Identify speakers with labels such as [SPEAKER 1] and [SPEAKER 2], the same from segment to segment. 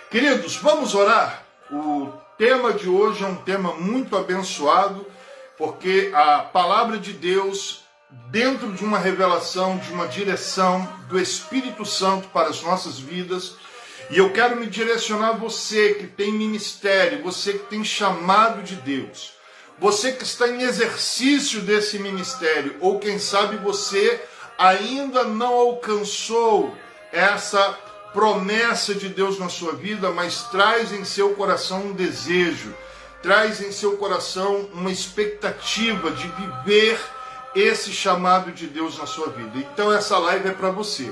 [SPEAKER 1] Queridos, vamos orar? O tema de hoje é um tema muito abençoado, porque a palavra de Deus, dentro de uma revelação, de uma direção do Espírito Santo para as nossas vidas, e eu quero me direcionar a você que tem ministério, você que tem chamado de Deus, você que está em exercício desse ministério, ou quem sabe você ainda não alcançou essa promessa de Deus na sua vida, mas traz em seu coração um desejo, traz em seu coração uma expectativa de viver esse chamado de Deus na sua vida. Então essa live é para você.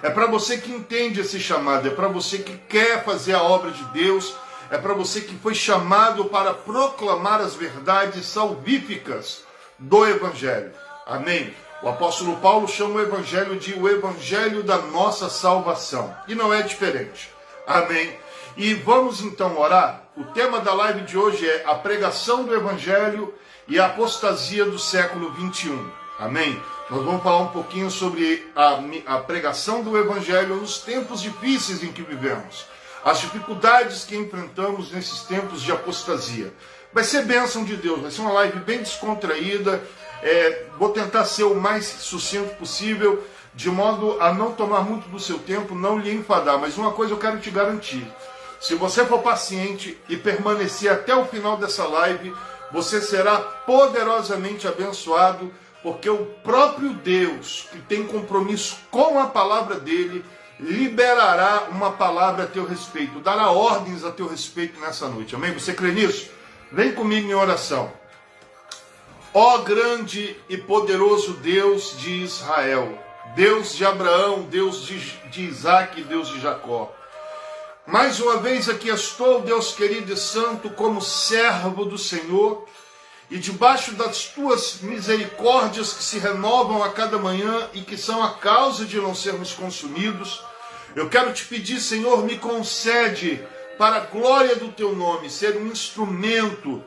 [SPEAKER 1] É para você que entende esse chamado, é para você que quer fazer a obra de Deus, é para você que foi chamado para proclamar as verdades salvíficas do Evangelho. Amém? O apóstolo Paulo chama o Evangelho de o Evangelho da nossa salvação. E não é diferente. Amém? E vamos então orar. O tema da live de hoje é a pregação do Evangelho e a apostasia do século 21. Amém? Nós vamos falar um pouquinho sobre a pregação do Evangelho nos tempos difíceis em que vivemos. As dificuldades que enfrentamos nesses tempos de apostasia. Vai ser bênção de Deus, vai ser uma live bem descontraída. Vou tentar ser o mais sucinto possível, de modo a não tomar muito do seu tempo, não lhe enfadar. Mas uma coisa eu quero te garantir. Se você for paciente e permanecer até o final dessa live, você será poderosamente abençoado, porque o próprio Deus, que tem compromisso com a palavra dele, liberará uma palavra a teu respeito, dará ordens a teu respeito nessa noite. Amém? Você crê nisso? Vem comigo em oração. Ó grande e poderoso Deus de Israel, Deus de Abraão, Deus de Isaac e Deus de Jacó. Mais uma vez aqui estou, Deus querido e santo, como servo do Senhor, e debaixo das tuas misericórdias que se renovam a cada manhã e que são a causa de não sermos consumidos, eu quero te pedir, Senhor, me concede, para a glória do teu nome, ser um instrumento,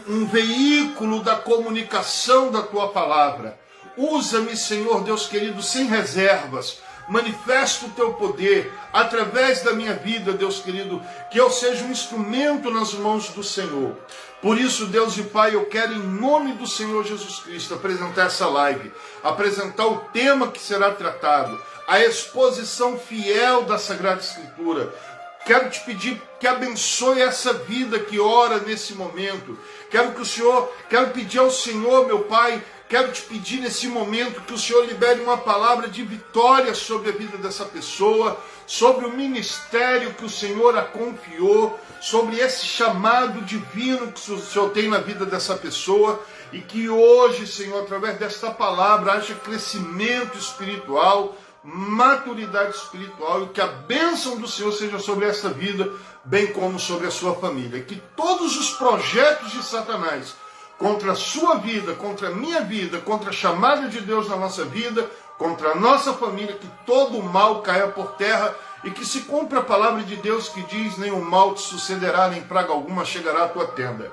[SPEAKER 1] um veículo da comunicação da tua palavra. Usa-me, Senhor Deus querido, sem reservas. Manifesta o teu poder através da minha vida, Deus querido, que eu seja um instrumento nas mãos do Senhor. Por isso, Deus e Pai, eu quero em nome do Senhor Jesus Cristo apresentar essa live, apresentar o tema que será tratado, a exposição fiel da Sagrada Escritura. Quero te pedir que abençoe essa vida que ora nesse momento. Quero pedir ao Senhor, meu Pai, quero te pedir nesse momento que o Senhor libere uma palavra de vitória sobre a vida dessa pessoa, sobre o ministério que o Senhor a confiou, sobre esse chamado divino que o Senhor tem na vida dessa pessoa, e que hoje, Senhor, através desta palavra, haja crescimento espiritual, maturidade espiritual, e que a bênção do Senhor seja sobre essa vida, bem como sobre a sua família. Que todos os projetos de Satanás contra a sua vida, contra a minha vida, contra a chamada de Deus na nossa vida, contra a nossa família, que todo o mal caia por terra e que se cumpra a palavra de Deus que diz: nenhum mal te sucederá, nem praga alguma chegará à tua tenda.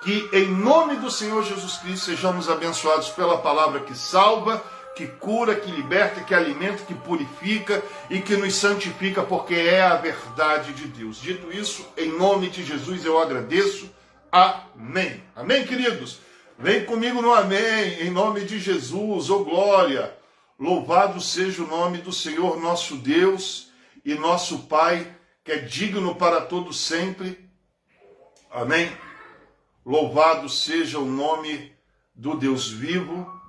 [SPEAKER 1] Que em nome do Senhor Jesus Cristo sejamos abençoados pela palavra que salva, que cura, que liberta, que alimenta, que purifica e que nos santifica, porque é a verdade de Deus. Dito isso, em nome de Jesus eu agradeço. Amém. Amém, queridos? Vem comigo no amém, em nome de Jesus, ô glória. Louvado seja o nome do Senhor nosso Deus e nosso Pai, que é digno para todo sempre. Amém. Louvado seja o nome do Deus vivo.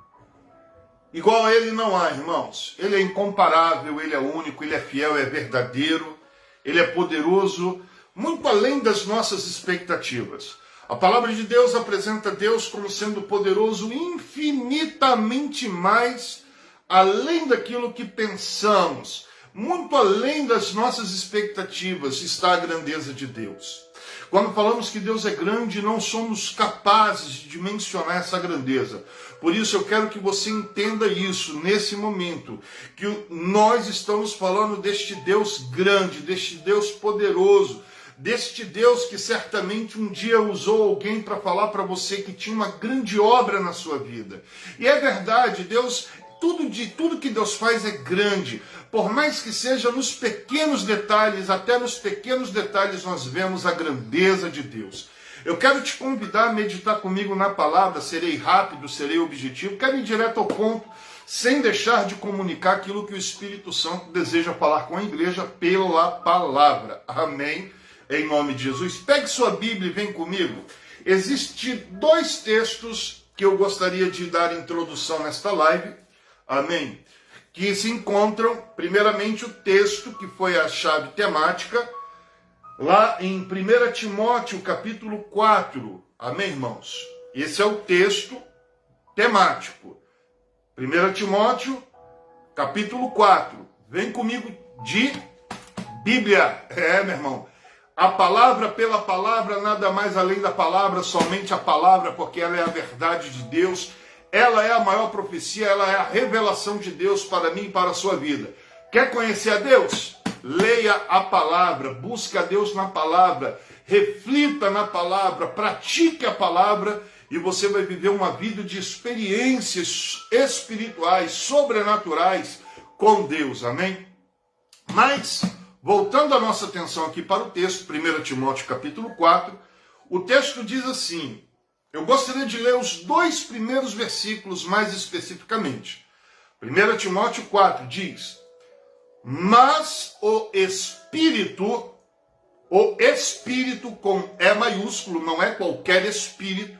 [SPEAKER 1] Igual a ele não há, irmãos. Ele é incomparável, ele é único, ele é fiel, é verdadeiro, ele é poderoso, muito além das nossas expectativas. A palavra de Deus apresenta Deus como sendo poderoso infinitamente mais além daquilo que pensamos, muito além das nossas expectativas está a grandeza de Deus. Quando falamos que Deus é grande, não somos capazes de dimensionar essa grandeza. Por isso eu quero que você entenda isso nesse momento, que nós estamos falando deste Deus grande, deste Deus poderoso, deste Deus que certamente um dia usou alguém para falar para você que tinha uma grande obra na sua vida. E é verdade, Deus tudo que Deus faz é grande. Por mais que seja nos pequenos detalhes, até nos pequenos detalhes nós vemos a grandeza de Deus. Eu quero te convidar a meditar comigo na palavra, serei rápido, serei objetivo, quero ir direto ao ponto, sem deixar de comunicar aquilo que o Espírito Santo deseja falar com a igreja pela palavra. Amém? Em nome de Jesus. Pegue sua Bíblia e vem comigo. Existem 2 textos que eu gostaria de dar introdução nesta live. Amém? Que se encontram, primeiramente, o texto que foi a chave temática, lá em 1 Timóteo, capítulo 4. Amém, irmãos? Esse é o texto temático. 1 Timóteo, capítulo 4. Vem comigo de Bíblia. Meu irmão. A palavra pela palavra, nada mais além da palavra, somente a palavra, porque ela é a verdade de Deus. Ela é a maior profecia, ela é a revelação de Deus para mim e para a sua vida. Quer conhecer a Deus? Leia a palavra, busque a Deus na palavra, reflita na palavra, pratique a palavra e você vai viver uma vida de experiências espirituais, sobrenaturais com Deus, amém? Mas, voltando a nossa atenção aqui para o texto, 1 Timóteo capítulo 4, o texto diz assim, eu gostaria de ler os 2 primeiros versículos mais especificamente. 1 Timóteo 4 diz, mas o Espírito com E maiúsculo, não é qualquer espírito,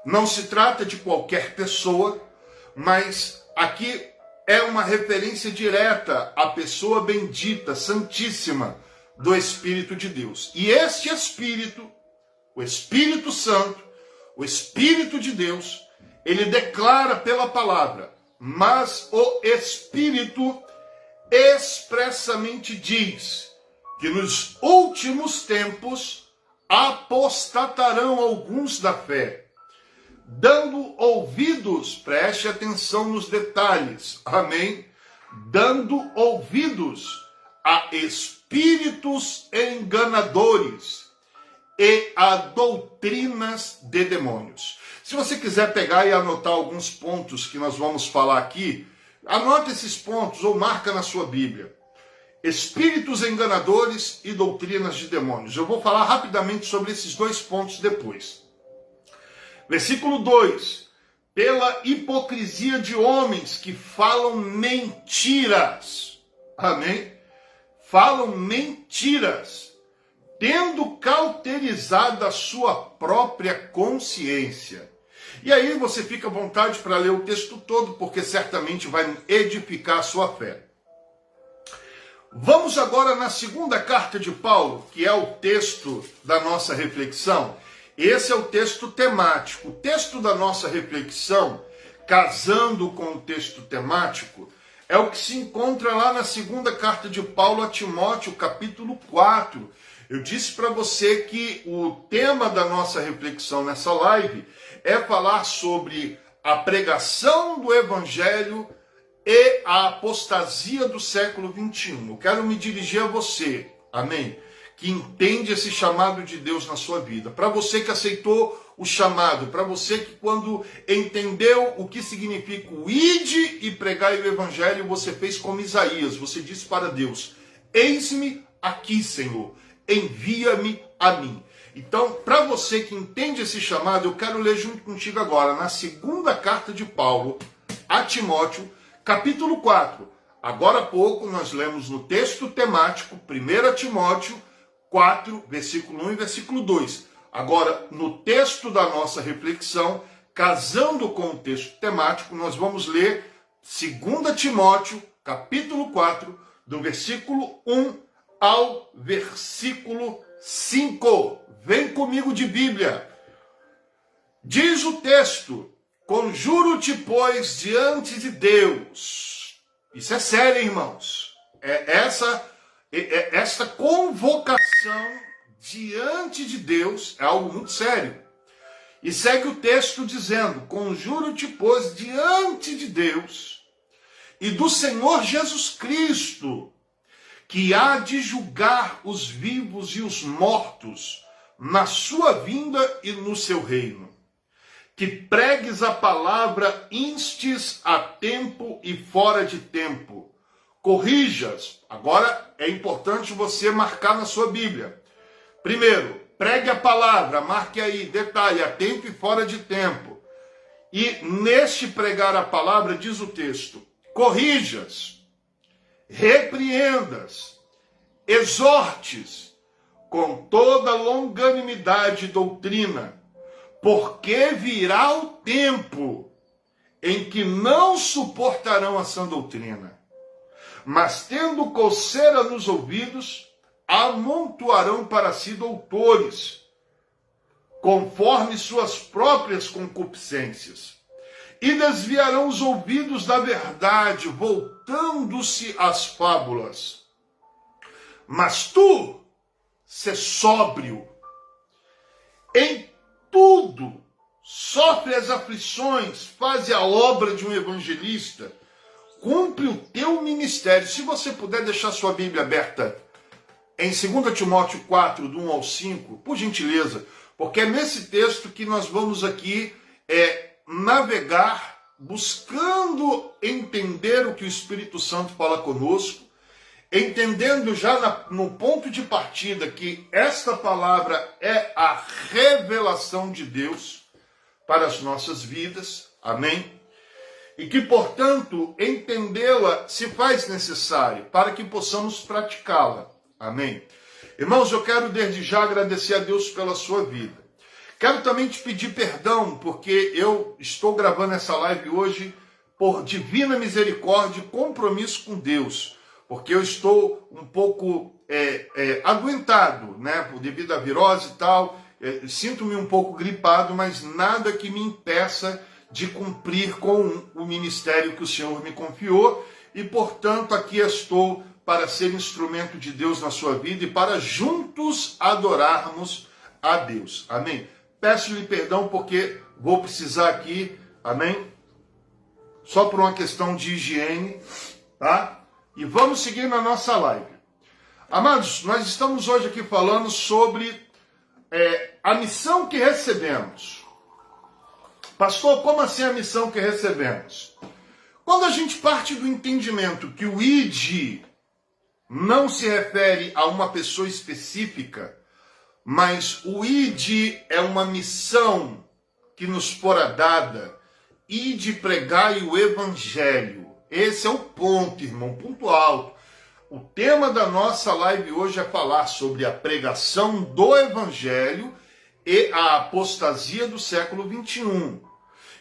[SPEAKER 1] não se trata de qualquer pessoa, mas aqui é uma referência direta à pessoa bendita, santíssima do Espírito de Deus. E este Espírito, o Espírito Santo, o Espírito de Deus, ele declara pela palavra, mas o Espírito expressamente diz que nos últimos tempos apostatarão alguns da fé, dando ouvidos, preste atenção nos detalhes, amém? Dando ouvidos a espíritos enganadores e a doutrinas de demônios. Se você quiser pegar e anotar alguns pontos que nós vamos falar aqui, anota esses pontos ou marca na sua Bíblia. Espíritos enganadores e doutrinas de demônios. Eu vou falar rapidamente sobre esses 2 pontos depois. Versículo 2. Pela hipocrisia de homens que falam mentiras. Amém? Falam mentiras, tendo cauterizado a sua própria consciência. E aí você fica à vontade para ler o texto todo, porque certamente vai edificar a sua fé. Vamos agora na 2ª carta de Paulo, que é o texto da nossa reflexão. Esse é o texto temático. O texto da nossa reflexão, casando com o texto temático, é o que se encontra lá na 2ª carta de Paulo a Timóteo, capítulo 4. Eu disse para você que o tema da nossa reflexão nessa live é falar sobre a pregação do Evangelho e a apostasia do século XXI. Eu quero me dirigir a você, amém? Que entende esse chamado de Deus na sua vida. Para você que aceitou o chamado, para você que quando entendeu o que significa o ide e pregar o Evangelho, você fez como Isaías, você disse para Deus, eis-me aqui, Senhor, envia-me a mim. Então, para você que entende esse chamado, eu quero ler junto contigo agora, na 2ª carta de Paulo a Timóteo, capítulo 4. Agora há pouco nós lemos no texto temático, 1 Timóteo 4, versículo 1 e versículo 2. Agora, no texto da nossa reflexão, casando com o texto temático, nós vamos ler 2 Timóteo, capítulo 4, do versículo 1 ao versículo 5. Vem comigo de Bíblia. Diz o texto, conjuro-te, pois, diante de Deus. Isso é sério, irmãos. Essa convocação diante de Deus é algo muito sério. E segue o texto dizendo, conjuro-te, pois, diante de Deus e do Senhor Jesus Cristo, que há de julgar os vivos e os mortos na sua vinda e no seu reino. que pregues a palavra instes a tempo e fora de tempo. Corrijas. Agora é importante você marcar na sua Bíblia. Primeiro, pregue a palavra, marque aí, detalhe, a tempo e fora de tempo. E neste pregar a palavra, diz o texto, corrijas, repreendas, exortes, com toda longanimidade e doutrina, porque virá o tempo em que não suportarão a sã doutrina, mas tendo coceira nos ouvidos, amontoarão para si doutores, conforme suas próprias concupiscências, e desviarão os ouvidos da verdade, voltando-se às fábulas. Mas tu, sê sóbrio, em tudo, sofre as aflições, faze a obra de um evangelista, cumpre o teu ministério. Se você puder deixar sua Bíblia aberta em 2 Timóteo 4, do 1 ao 5, por gentileza, porque é nesse texto que nós vamos aqui navegar, buscando entender o que o Espírito Santo fala conosco, entendendo já no ponto de partida que esta palavra é a revelação de Deus para as nossas vidas, amém? E que, portanto, entendê-la se faz necessário para que possamos praticá-la, amém? Irmãos, eu quero desde já agradecer a Deus pela sua vida. Quero também te pedir perdão, porque eu estou gravando essa live hoje por divina misericórdia e compromisso com Deus, porque eu estou um pouco aguentado, né, devido à virose e tal, sinto-me um pouco gripado, mas nada que me impeça de cumprir com o ministério que o Senhor me confiou, e portanto aqui estou para ser instrumento de Deus na sua vida e para juntos adorarmos a Deus, amém? Peço-lhe perdão porque vou precisar aqui, amém? Só por uma questão de higiene, tá? E vamos seguir na nossa live. Amados, nós estamos hoje aqui falando sobre a missão que recebemos. Pastor, como assim a missão que recebemos? Quando a gente parte do entendimento que o ID não se refere a uma pessoa específica, mas o ID é uma missão que nos fora dada, ide pregai o evangelho. Esse é o ponto, irmão, ponto alto. O tema da nossa live hoje é falar sobre a pregação do evangelho e a apostasia do século 21.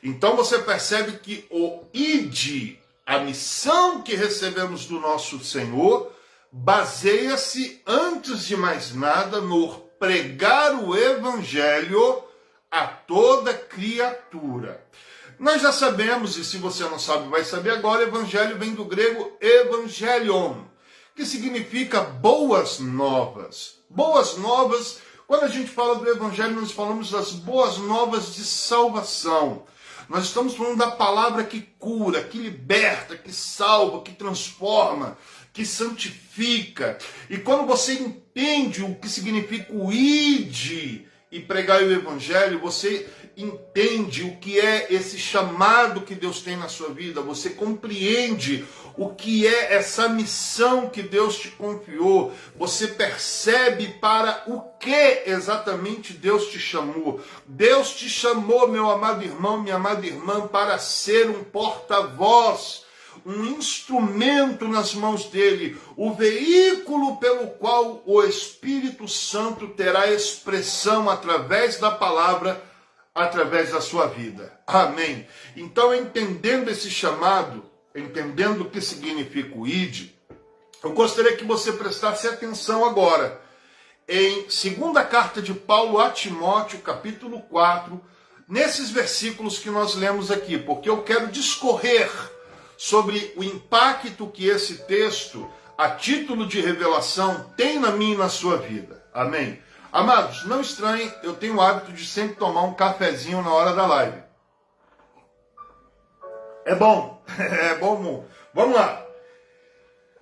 [SPEAKER 1] Então você percebe que o ID, a missão que recebemos do nosso Senhor, baseia-se, antes de mais nada, no pregar o evangelho a toda criatura. Nós já sabemos, e se você não sabe, vai saber agora, evangelho vem do grego evangelion, que significa boas novas. Boas novas, quando a gente fala do evangelho, nós falamos das boas novas de salvação. Nós estamos falando da palavra que cura, que liberta, que salva, que transforma, que santifica. E quando você entende o que significa o ide e pregar o evangelho, você entende o que é esse chamado que Deus tem na sua vida, você compreende o que é essa missão que Deus te confiou, você percebe para o que exatamente Deus te chamou. Deus te chamou, meu amado irmão, minha amada irmã, para ser um porta-voz, um instrumento nas mãos dele, o veículo pelo qual o Espírito Santo terá expressão através da palavra, através da sua vida. Amém. Então, entendendo esse chamado, entendendo o que significa o ID, eu gostaria que você prestasse atenção agora em 2ª carta de Paulo a Timóteo, capítulo 4, nesses versículos que nós lemos aqui, porque eu quero discorrer sobre o impacto que esse texto, a título de revelação, tem na minha e na sua vida. Amém? Amados, não estranhem, eu tenho o hábito de sempre tomar um cafezinho na hora da live. É bom, é bom. Vamos lá.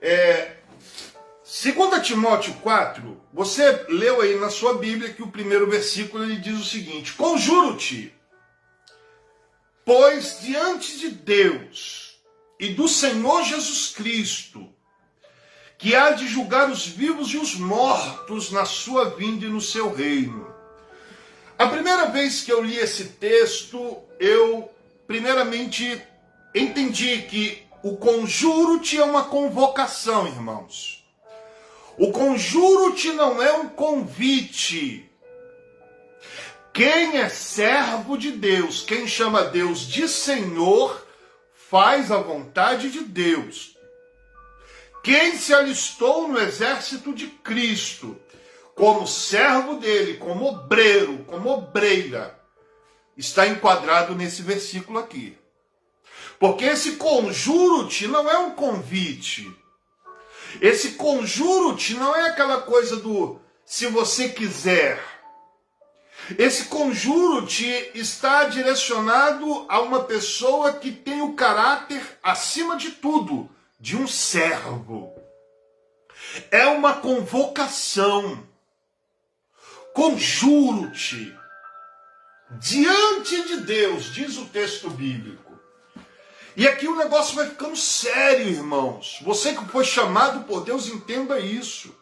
[SPEAKER 1] 2 Timóteo 4, você leu aí na sua Bíblia que o primeiro versículo ele diz o seguinte: conjuro-te, Pois diante de Deus e do Senhor Jesus Cristo, que há de julgar os vivos e os mortos na sua vinda e no seu reino. A primeira vez que eu li esse texto, eu primeiramente entendi que o conjuro-te é uma convocação, irmãos. O conjuro-te não é um convite. Quem é servo de Deus, quem chama Deus de Senhor, faz a vontade de Deus. Quem se alistou no exército de Cristo, como servo dele, como obreiro, como obreira, está enquadrado nesse versículo aqui. Porque esse conjuro-te não é um convite. Esse conjuro-te não é aquela coisa do se você quiser. Esse conjuro-te está direcionado a uma pessoa que tem o caráter, acima de tudo, de um servo. É uma convocação. Conjuro-te diante de Deus, diz o texto bíblico. E aqui o negócio vai ficando sério, irmãos. Você que foi chamado por Deus, entenda isso.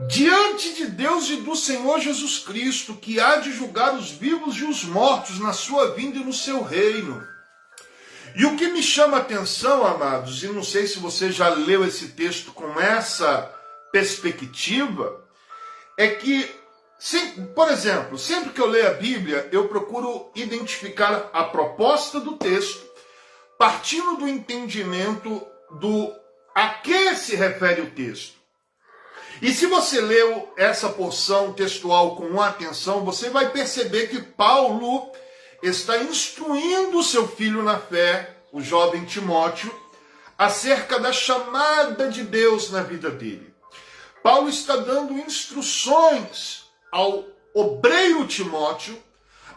[SPEAKER 1] Diante de Deus e do Senhor Jesus Cristo, que há de julgar os vivos e os mortos na sua vinda e no seu reino. E o que me chama a atenção, amados, e não sei se você já leu esse texto com essa perspectiva, é que, por exemplo, sempre que eu leio a Bíblia, eu procuro identificar a proposta do texto, partindo do entendimento a que se refere o texto. E se você leu essa porção textual com atenção, você vai perceber que Paulo está instruindo o seu filho na fé, o jovem Timóteo, acerca da chamada de Deus na vida dele. Paulo está dando instruções ao obreiro Timóteo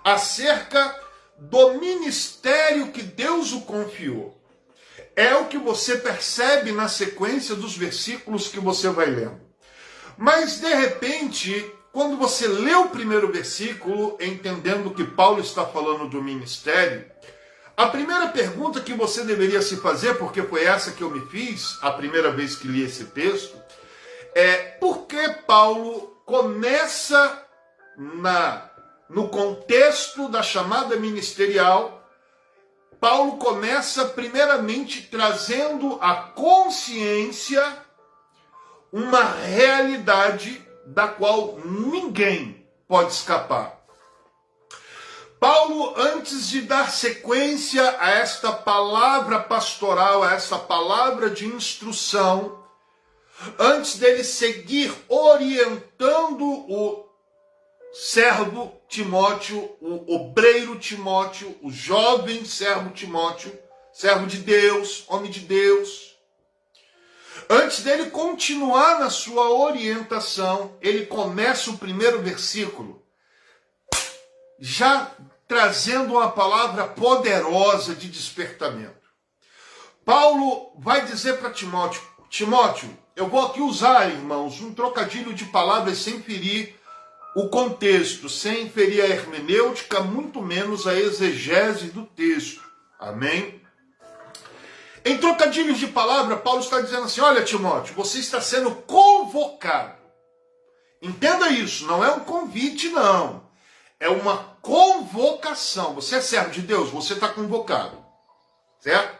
[SPEAKER 1] acerca do ministério que Deus o confiou. É o que você percebe na sequência dos versículos que você vai lendo. Mas, de repente, quando você lê o primeiro versículo, entendendo que Paulo está falando do ministério, a primeira pergunta que você deveria se fazer, porque foi essa que eu me fiz a primeira vez que li esse texto, é por que Paulo começa no contexto da chamada ministerial. Paulo começa primeiramente trazendo à consciência uma realidade da qual ninguém pode escapar. Paulo, antes de dar sequência a esta palavra pastoral, a esta palavra de instrução, antes dele seguir orientando o servo Timóteo, o obreiro Timóteo, o jovem servo Timóteo, servo de Deus, homem de Deus, antes dele continuar na sua orientação, ele começa o primeiro versículo já trazendo uma palavra poderosa de despertamento. Paulo vai dizer para Timóteo, Timóteo, eu vou aqui usar, irmãos, um trocadilho de palavras sem ferir o contexto, sem ferir a hermenêutica, muito menos a exegese do texto. Amém? Em trocadilhos de palavra, Paulo está dizendo assim, olha, Timóteo, você está sendo convocado. Entenda isso, não é um convite, não. É uma convocação. Você é servo de Deus, você está convocado. Certo?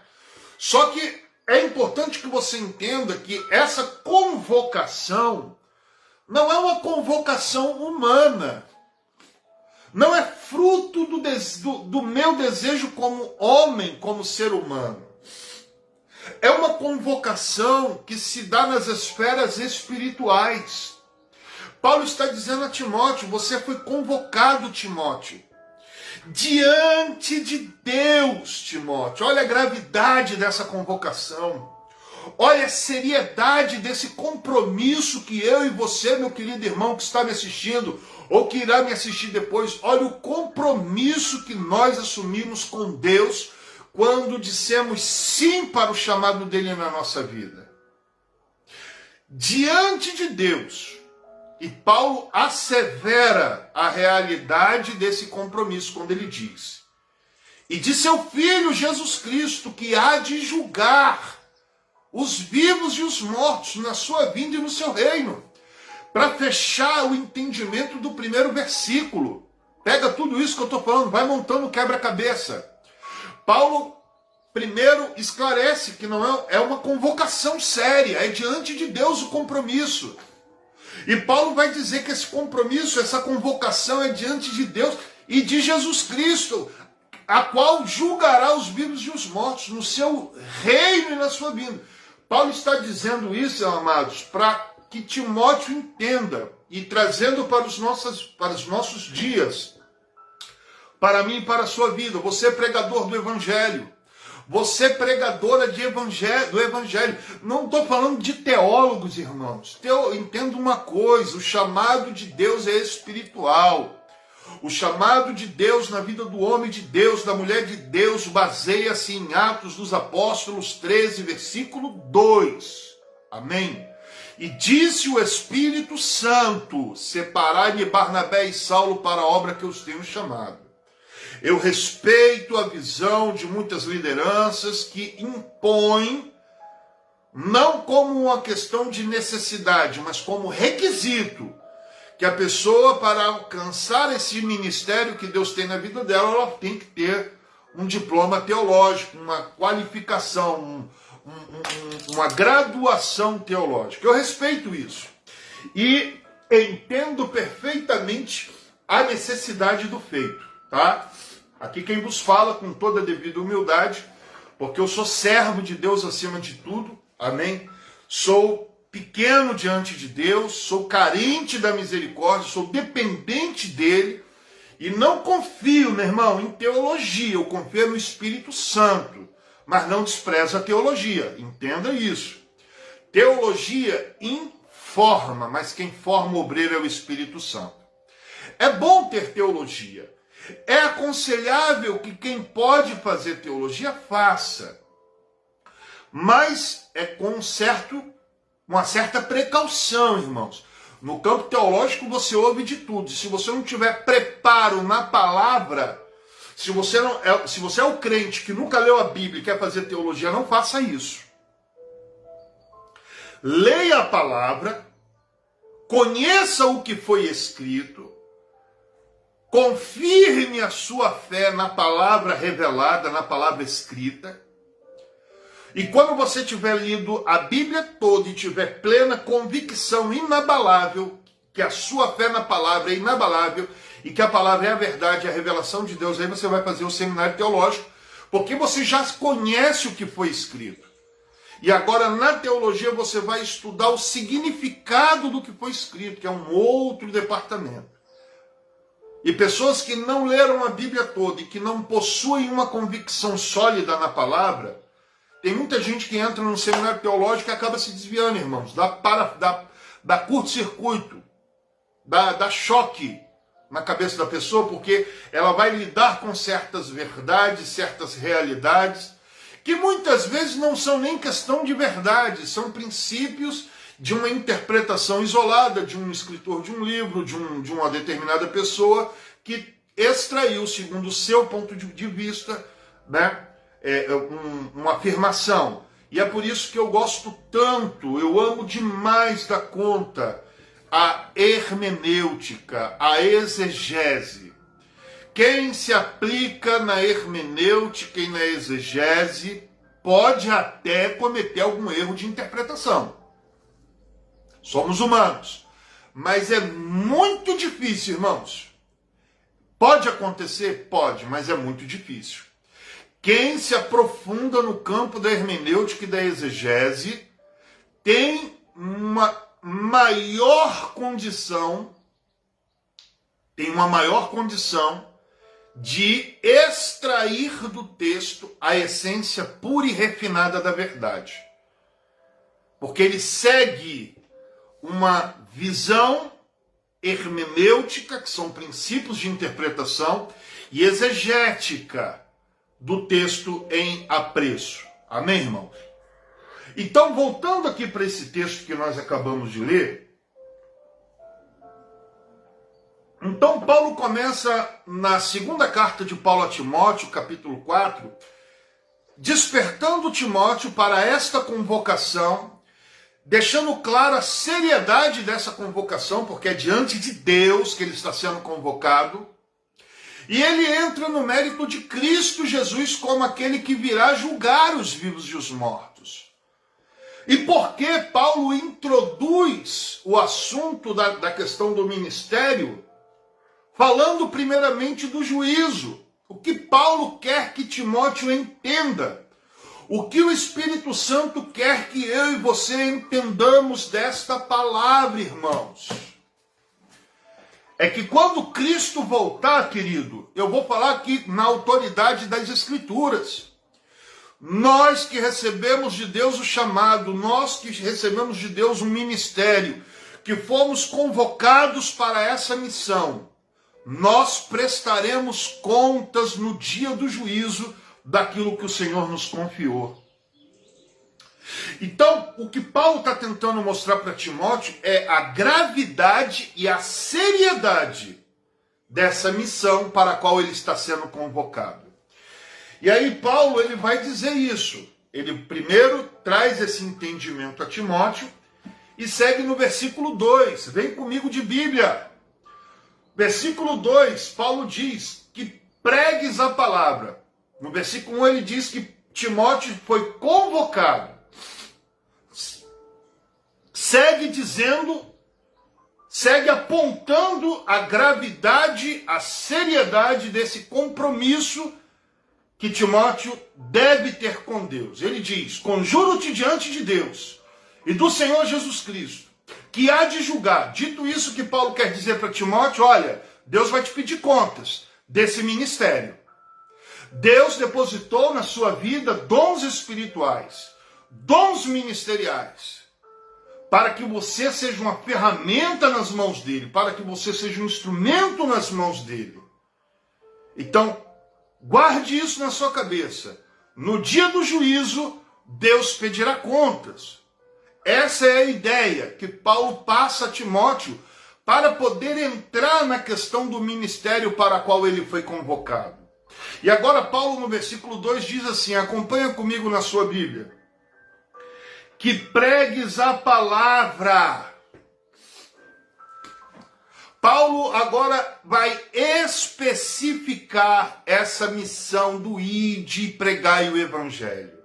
[SPEAKER 1] Só que é importante que você entenda que essa convocação não é uma convocação humana. Não é fruto do meu desejo como homem, como ser humano. É uma convocação que se dá nas esferas espirituais. Paulo está dizendo a Timóteo, você foi convocado, Timóteo, diante de Deus, Timóteo. Olha a gravidade dessa convocação. Olha a seriedade desse compromisso que eu e você, meu querido irmão que está me assistindo, ou que irá me assistir depois, olha o compromisso que nós assumimos com Deus quando dissemos sim para o chamado dele na nossa vida. Diante de Deus. E Paulo assevera a realidade desse compromisso quando ele diz e de seu Filho Jesus Cristo, que há de julgar os vivos e os mortos na sua vinda e no seu reino. Para fechar o entendimento do primeiro versículo. Pega tudo isso que eu estou falando, vai montando quebra-cabeça. Paulo primeiro esclarece que não é uma convocação séria, é diante de Deus o compromisso. E Paulo vai dizer que esse compromisso, essa convocação é diante de Deus e de Jesus Cristo, a qual julgará os vivos e os mortos no seu reino e na sua vinda. Paulo está dizendo isso, amados, para que Timóteo entenda e trazendo para os nossos dias, para mim e para a sua vida. Você é pregador do Evangelho. Você é pregadora do Evangelho. Não estou falando de teólogos, irmãos. Entenda uma coisa, o chamado de Deus é espiritual. O chamado de Deus na vida do homem de Deus, da mulher de Deus, baseia-se em Atos dos Apóstolos 13, versículo 2. Amém? E disse o Espírito Santo, separai-me Barnabé e Saulo para a obra que eu os tenho chamado. Eu respeito a visão de muitas lideranças que impõem, não como uma questão de necessidade, mas como requisito, que a pessoa, para alcançar esse ministério que Deus tem na vida dela, ela tem que ter um diploma teológico, uma qualificação, uma graduação teológica. Eu respeito isso. E entendo perfeitamente a necessidade do feito, tá? Aqui quem vos fala com toda a devida humildade, porque eu sou servo de Deus acima de tudo, amém? Sou pequeno diante de Deus, sou carente da misericórdia, sou dependente dele, e não confio, meu irmão, em teologia, eu confio no Espírito Santo, mas não despreza a teologia, entenda isso. Teologia informa, mas quem forma o obreiro é o Espírito Santo. É bom ter teologia, é aconselhável que quem pode fazer teologia faça, mas é com uma certa precaução, irmãos. No campo teológico você ouve de tudo. Se você não tiver preparo na palavra, se você é o crente que nunca leu a Bíblia e quer fazer teologia, não faça isso. Leia a palavra, conheça o que foi escrito, confirme a sua fé na palavra revelada, na palavra escrita. E quando você tiver lido a Bíblia toda e tiver plena convicção inabalável que a sua fé na palavra é inabalável e que a palavra é a verdade, a revelação de Deus, aí você vai fazer o seminário teológico, porque você já conhece o que foi escrito. E agora na teologia você vai estudar o significado do que foi escrito, que é um outro departamento. E pessoas que não leram a Bíblia toda e que não possuem uma convicção sólida na palavra, tem muita gente que entra no seminário teológico e acaba se desviando, irmãos, dá curto-circuito, dá choque na cabeça da pessoa, porque ela vai lidar com certas verdades, certas realidades, que muitas vezes não são nem questão de verdade, são princípios de uma interpretação isolada de um escritor de um livro, de uma determinada pessoa, que extraiu, segundo o seu ponto de vista, né, uma afirmação. E é por isso que eu gosto tanto, eu amo demais da conta a hermenêutica, a exegese. Quem se aplica na hermenêutica e na exegese pode até cometer algum erro de interpretação. Somos humanos. Mas é muito difícil, irmãos. Pode acontecer? Pode, mas é muito difícil. Quem se aprofunda no campo da hermenêutica e da exegese tem uma maior condição de extrair do texto a essência pura e refinada da verdade. Porque ele segue uma visão hermenêutica, que são princípios de interpretação, e exegética do texto em apreço. Amém, irmãos? Então, voltando aqui para esse texto que nós acabamos de ler, Então Paulo começa na segunda carta de Paulo a Timóteo, capítulo 4, despertando Timóteo para esta convocação, deixando clara a seriedade dessa convocação, porque é diante de Deus que ele está sendo convocado. E ele entra no mérito de Cristo Jesus como aquele que virá julgar os vivos e os mortos. E por que Paulo introduz o assunto da questão do ministério, falando primeiramente do juízo? O que Paulo quer que Timóteo entenda? O que o Espírito Santo quer que eu e você entendamos desta palavra, irmãos? É que quando Cristo voltar, querido, eu vou falar aqui na autoridade das Escrituras. Nós que recebemos de Deus o chamado, nós que recebemos de Deus um ministério, que fomos convocados para essa missão, nós prestaremos contas no dia do juízo daquilo que o Senhor nos confiou. Então, o que Paulo está tentando mostrar para Timóteo é a gravidade e a seriedade dessa missão para a qual ele está sendo convocado. E aí Paulo ele vai dizer isso. Ele primeiro traz esse entendimento a Timóteo e segue no versículo 2. Vem comigo de Bíblia. Versículo 2, Paulo diz que pregues a palavra. No versículo 1 ele diz que Timóteo foi convocado. Segue dizendo, segue apontando a gravidade, a seriedade desse compromisso que Timóteo deve ter com Deus. Ele diz: conjuro-te diante de Deus e do Senhor Jesus Cristo, que há de julgar. Dito isso, que Paulo quer dizer para Timóteo: olha, Deus vai te pedir contas desse ministério. Deus depositou na sua vida dons espirituais, dons ministeriais, para que você seja uma ferramenta nas mãos dele, para que você seja um instrumento nas mãos dele. Então, guarde isso na sua cabeça. No dia do juízo, Deus pedirá contas. Essa é a ideia que Paulo passa a Timóteo para poder entrar na questão do ministério para a qual ele foi convocado. E agora Paulo no versículo 2 diz assim, acompanha comigo na sua Bíblia: que pregues a palavra. Paulo agora vai especificar essa missão do ide e pregai o evangelho.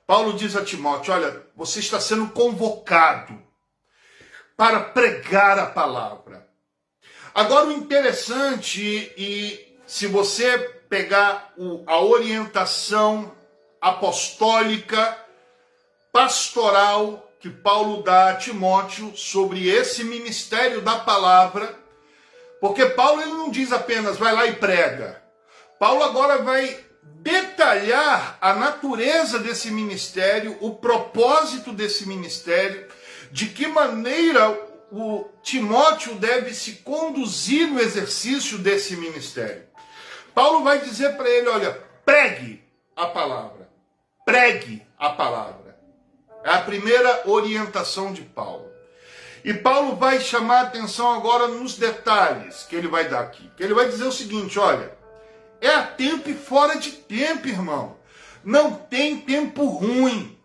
[SPEAKER 1] Paulo diz a Timóteo: olha, você está sendo convocado para pregar a palavra. Agora o interessante, e se você pegar a orientação apostólica, pastoral que Paulo dá a Timóteo sobre esse ministério da palavra, porque Paulo ele não diz apenas vai lá e prega. Paulo agora vai detalhar a natureza desse ministério, o propósito desse ministério, de que maneira o Timóteo deve se conduzir no exercício desse ministério. Paulo vai dizer para ele: olha, pregue a palavra. Pregue a palavra. É a primeira orientação de Paulo. E Paulo vai chamar a atenção agora nos detalhes que ele vai dar aqui. Que ele vai dizer o seguinte: olha, é a tempo e fora de tempo, irmão. Não tem tempo ruim.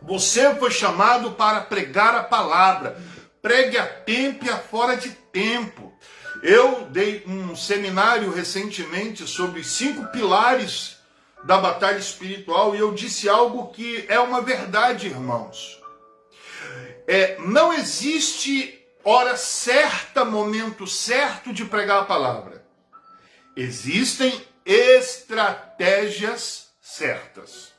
[SPEAKER 1] Você foi chamado para pregar a palavra. Pregue a tempo e a fora de tempo. Eu dei um seminário recentemente sobre 5 pilares da batalha espiritual e eu disse algo que é uma verdade, irmãos. Não existe hora certa, momento certo de pregar a palavra. Existem estratégias certas.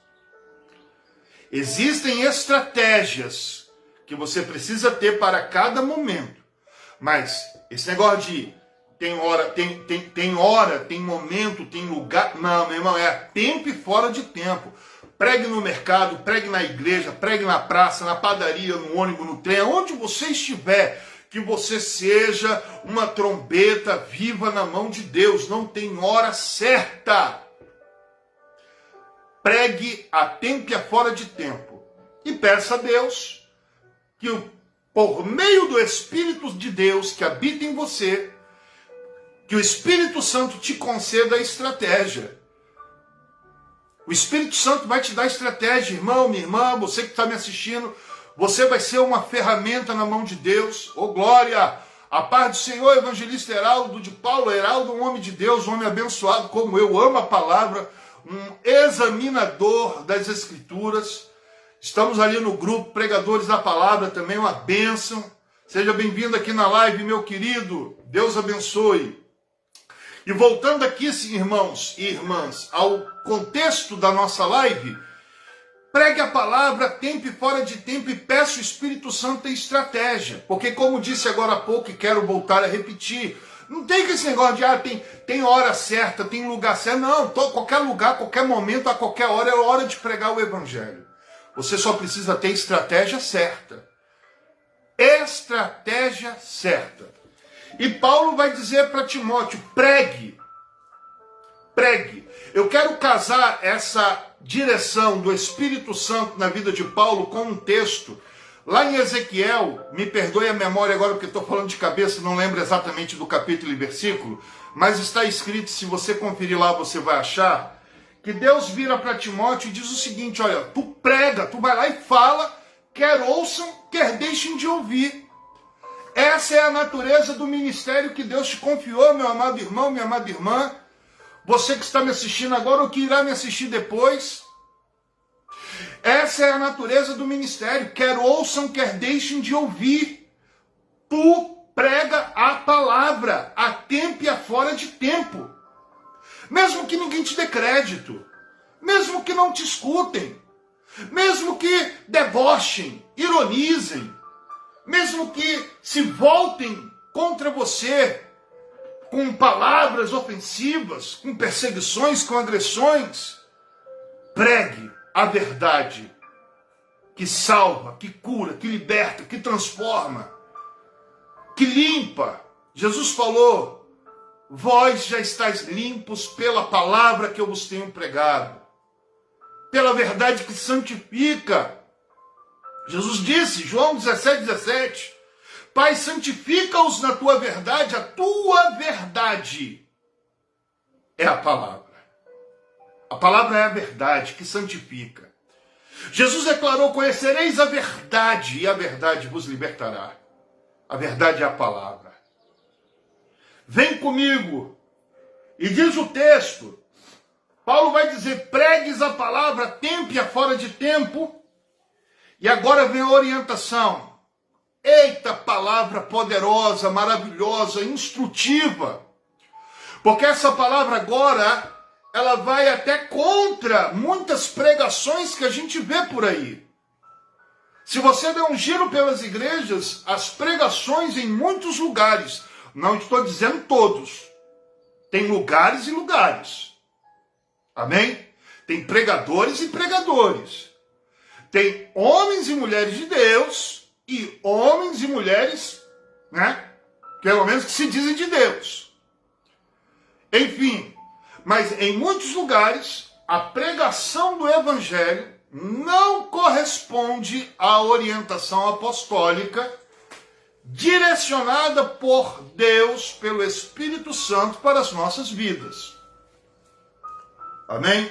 [SPEAKER 1] Existem estratégias que você precisa ter para cada momento. Mas esse negócio de tem hora, tem momento, tem lugar... Não, meu irmão, é tempo e fora de tempo. Pregue no mercado, pregue na igreja, pregue na praça, na padaria, no ônibus, no trem, onde você estiver, que você seja uma trombeta viva na mão de Deus. Não tem hora certa. Pregue a tempo e a fora de tempo. E peça a Deus que, por meio do Espírito de Deus que habita em você, que o Espírito Santo te conceda a estratégia. O Espírito Santo vai te dar estratégia, irmão, minha irmã, você que está me assistindo, você vai ser uma ferramenta na mão de Deus. Ô glória! A paz do Senhor, evangelista Heraldo de Paulo, Heraldo, um homem de Deus, um homem abençoado como eu, amo a palavra, um examinador das Escrituras. Estamos ali no grupo Pregadores da Palavra, também uma bênção. Seja bem-vindo aqui na live, meu querido. Deus abençoe. E voltando aqui, irmãos e irmãs, ao contexto da nossa live, pregue a palavra, tempo e fora de tempo, e peça o Espírito Santo ter estratégia. Porque, como disse agora há pouco, e quero voltar a repetir, não tem esse negócio de, tem hora certa, tem lugar certo. Não, qualquer lugar, qualquer momento, a qualquer hora, é hora de pregar o Evangelho. Você só precisa ter estratégia certa. Estratégia certa. E Paulo vai dizer para Timóteo, pregue. Pregue. Eu quero casar essa direção do Espírito Santo na vida de Paulo com um texto. Lá em Ezequiel, me perdoe a memória agora porque estou falando de cabeça, não lembro exatamente do capítulo e versículo, mas está escrito, se você conferir lá você vai achar, que Deus vira para Timóteo e diz o seguinte, olha, tu prega, tu vai lá e fala, quer ouçam, quer deixem de ouvir. Essa é a natureza do ministério que Deus te confiou, meu amado irmão, minha amada irmã. Você que está me assistindo agora ou que irá me assistir depois. Essa é a natureza do ministério. Quer ouçam, quer deixem de ouvir. Tu prega a palavra a tempo e a fora de tempo. Mesmo que ninguém te dê crédito. Mesmo que não te escutem. Mesmo que debochem, ironizem. Mesmo que se voltem contra você com palavras ofensivas, com perseguições, com agressões, pregue a verdade que salva, que cura, que liberta, que transforma, que limpa. Jesus falou, vós já estáis limpos pela palavra que eu vos tenho pregado, pela verdade que santifica. Jesus disse, João 17:17, Pai, santifica-os na tua verdade, a tua verdade é a palavra. A palavra é a verdade que santifica. Jesus declarou, conhecereis a verdade e a verdade vos libertará. A verdade é a palavra. Vem comigo. E diz o texto, Paulo vai dizer, pregues a palavra a tempo e a fora de tempo. E agora vem a orientação. Eita, palavra poderosa, maravilhosa, instrutiva. Porque essa palavra agora, ela vai até contra muitas pregações que a gente vê por aí. Se você der um giro pelas igrejas, as pregações em muitos lugares, não estou dizendo todos, tem lugares e lugares. Amém? Tem pregadores e pregadores. Tem homens e mulheres de Deus e homens e mulheres, né? Pelo menos que se dizem de Deus. Enfim, mas em muitos lugares a pregação do Evangelho não corresponde à orientação apostólica direcionada por Deus, pelo Espírito Santo para as nossas vidas. Amém?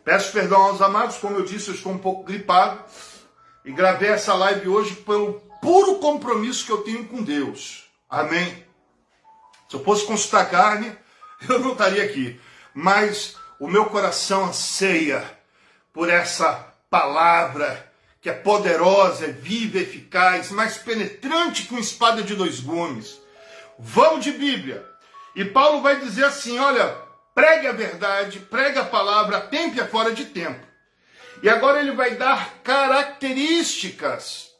[SPEAKER 1] Peço perdão aos amados, como eu disse, eu estou um pouco gripado e gravei essa live hoje pelo puro compromisso que eu tenho com Deus. Amém? Se eu fosse consultar carne, eu não estaria aqui. Mas o meu coração anseia por essa palavra que é poderosa, é viva, eficaz, mais penetrante que uma espada de dois gumes. Vamos de Bíblia. E Paulo vai dizer assim, olha, pregue a verdade, pregue a palavra a tempo e a fora de tempo. E agora ele vai dar características.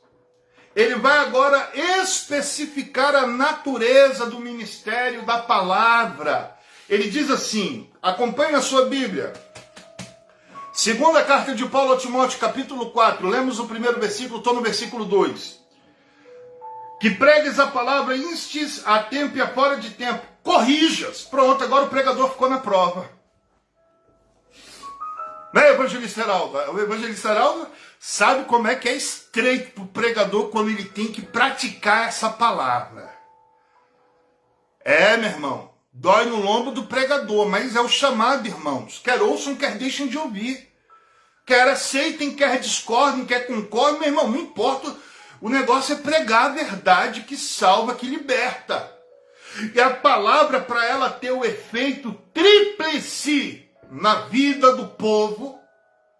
[SPEAKER 1] Ele vai agora especificar a natureza do ministério da palavra. Ele diz assim, acompanhe a sua Bíblia. Segunda carta de Paulo a Timóteo, capítulo 4. Lemos o primeiro versículo, estou no versículo 2. Que pregues a palavra, instes a tempo e a fora de tempo. Corrijas. Pronto, agora o pregador ficou na prova. Né, evangelista Heraldo? O evangelista Heraldo sabe como é que é estreito para o pregador quando ele tem que praticar essa palavra. Meu irmão, dói no lombo do pregador, mas é o chamado, irmãos. Quer ouçam, quer deixem de ouvir. Quer aceitem, quer discordem, quer concordem, meu irmão, não importa. O negócio é pregar a verdade que salva, que liberta. E a palavra, para ela ter o efeito tríplice na vida do povo,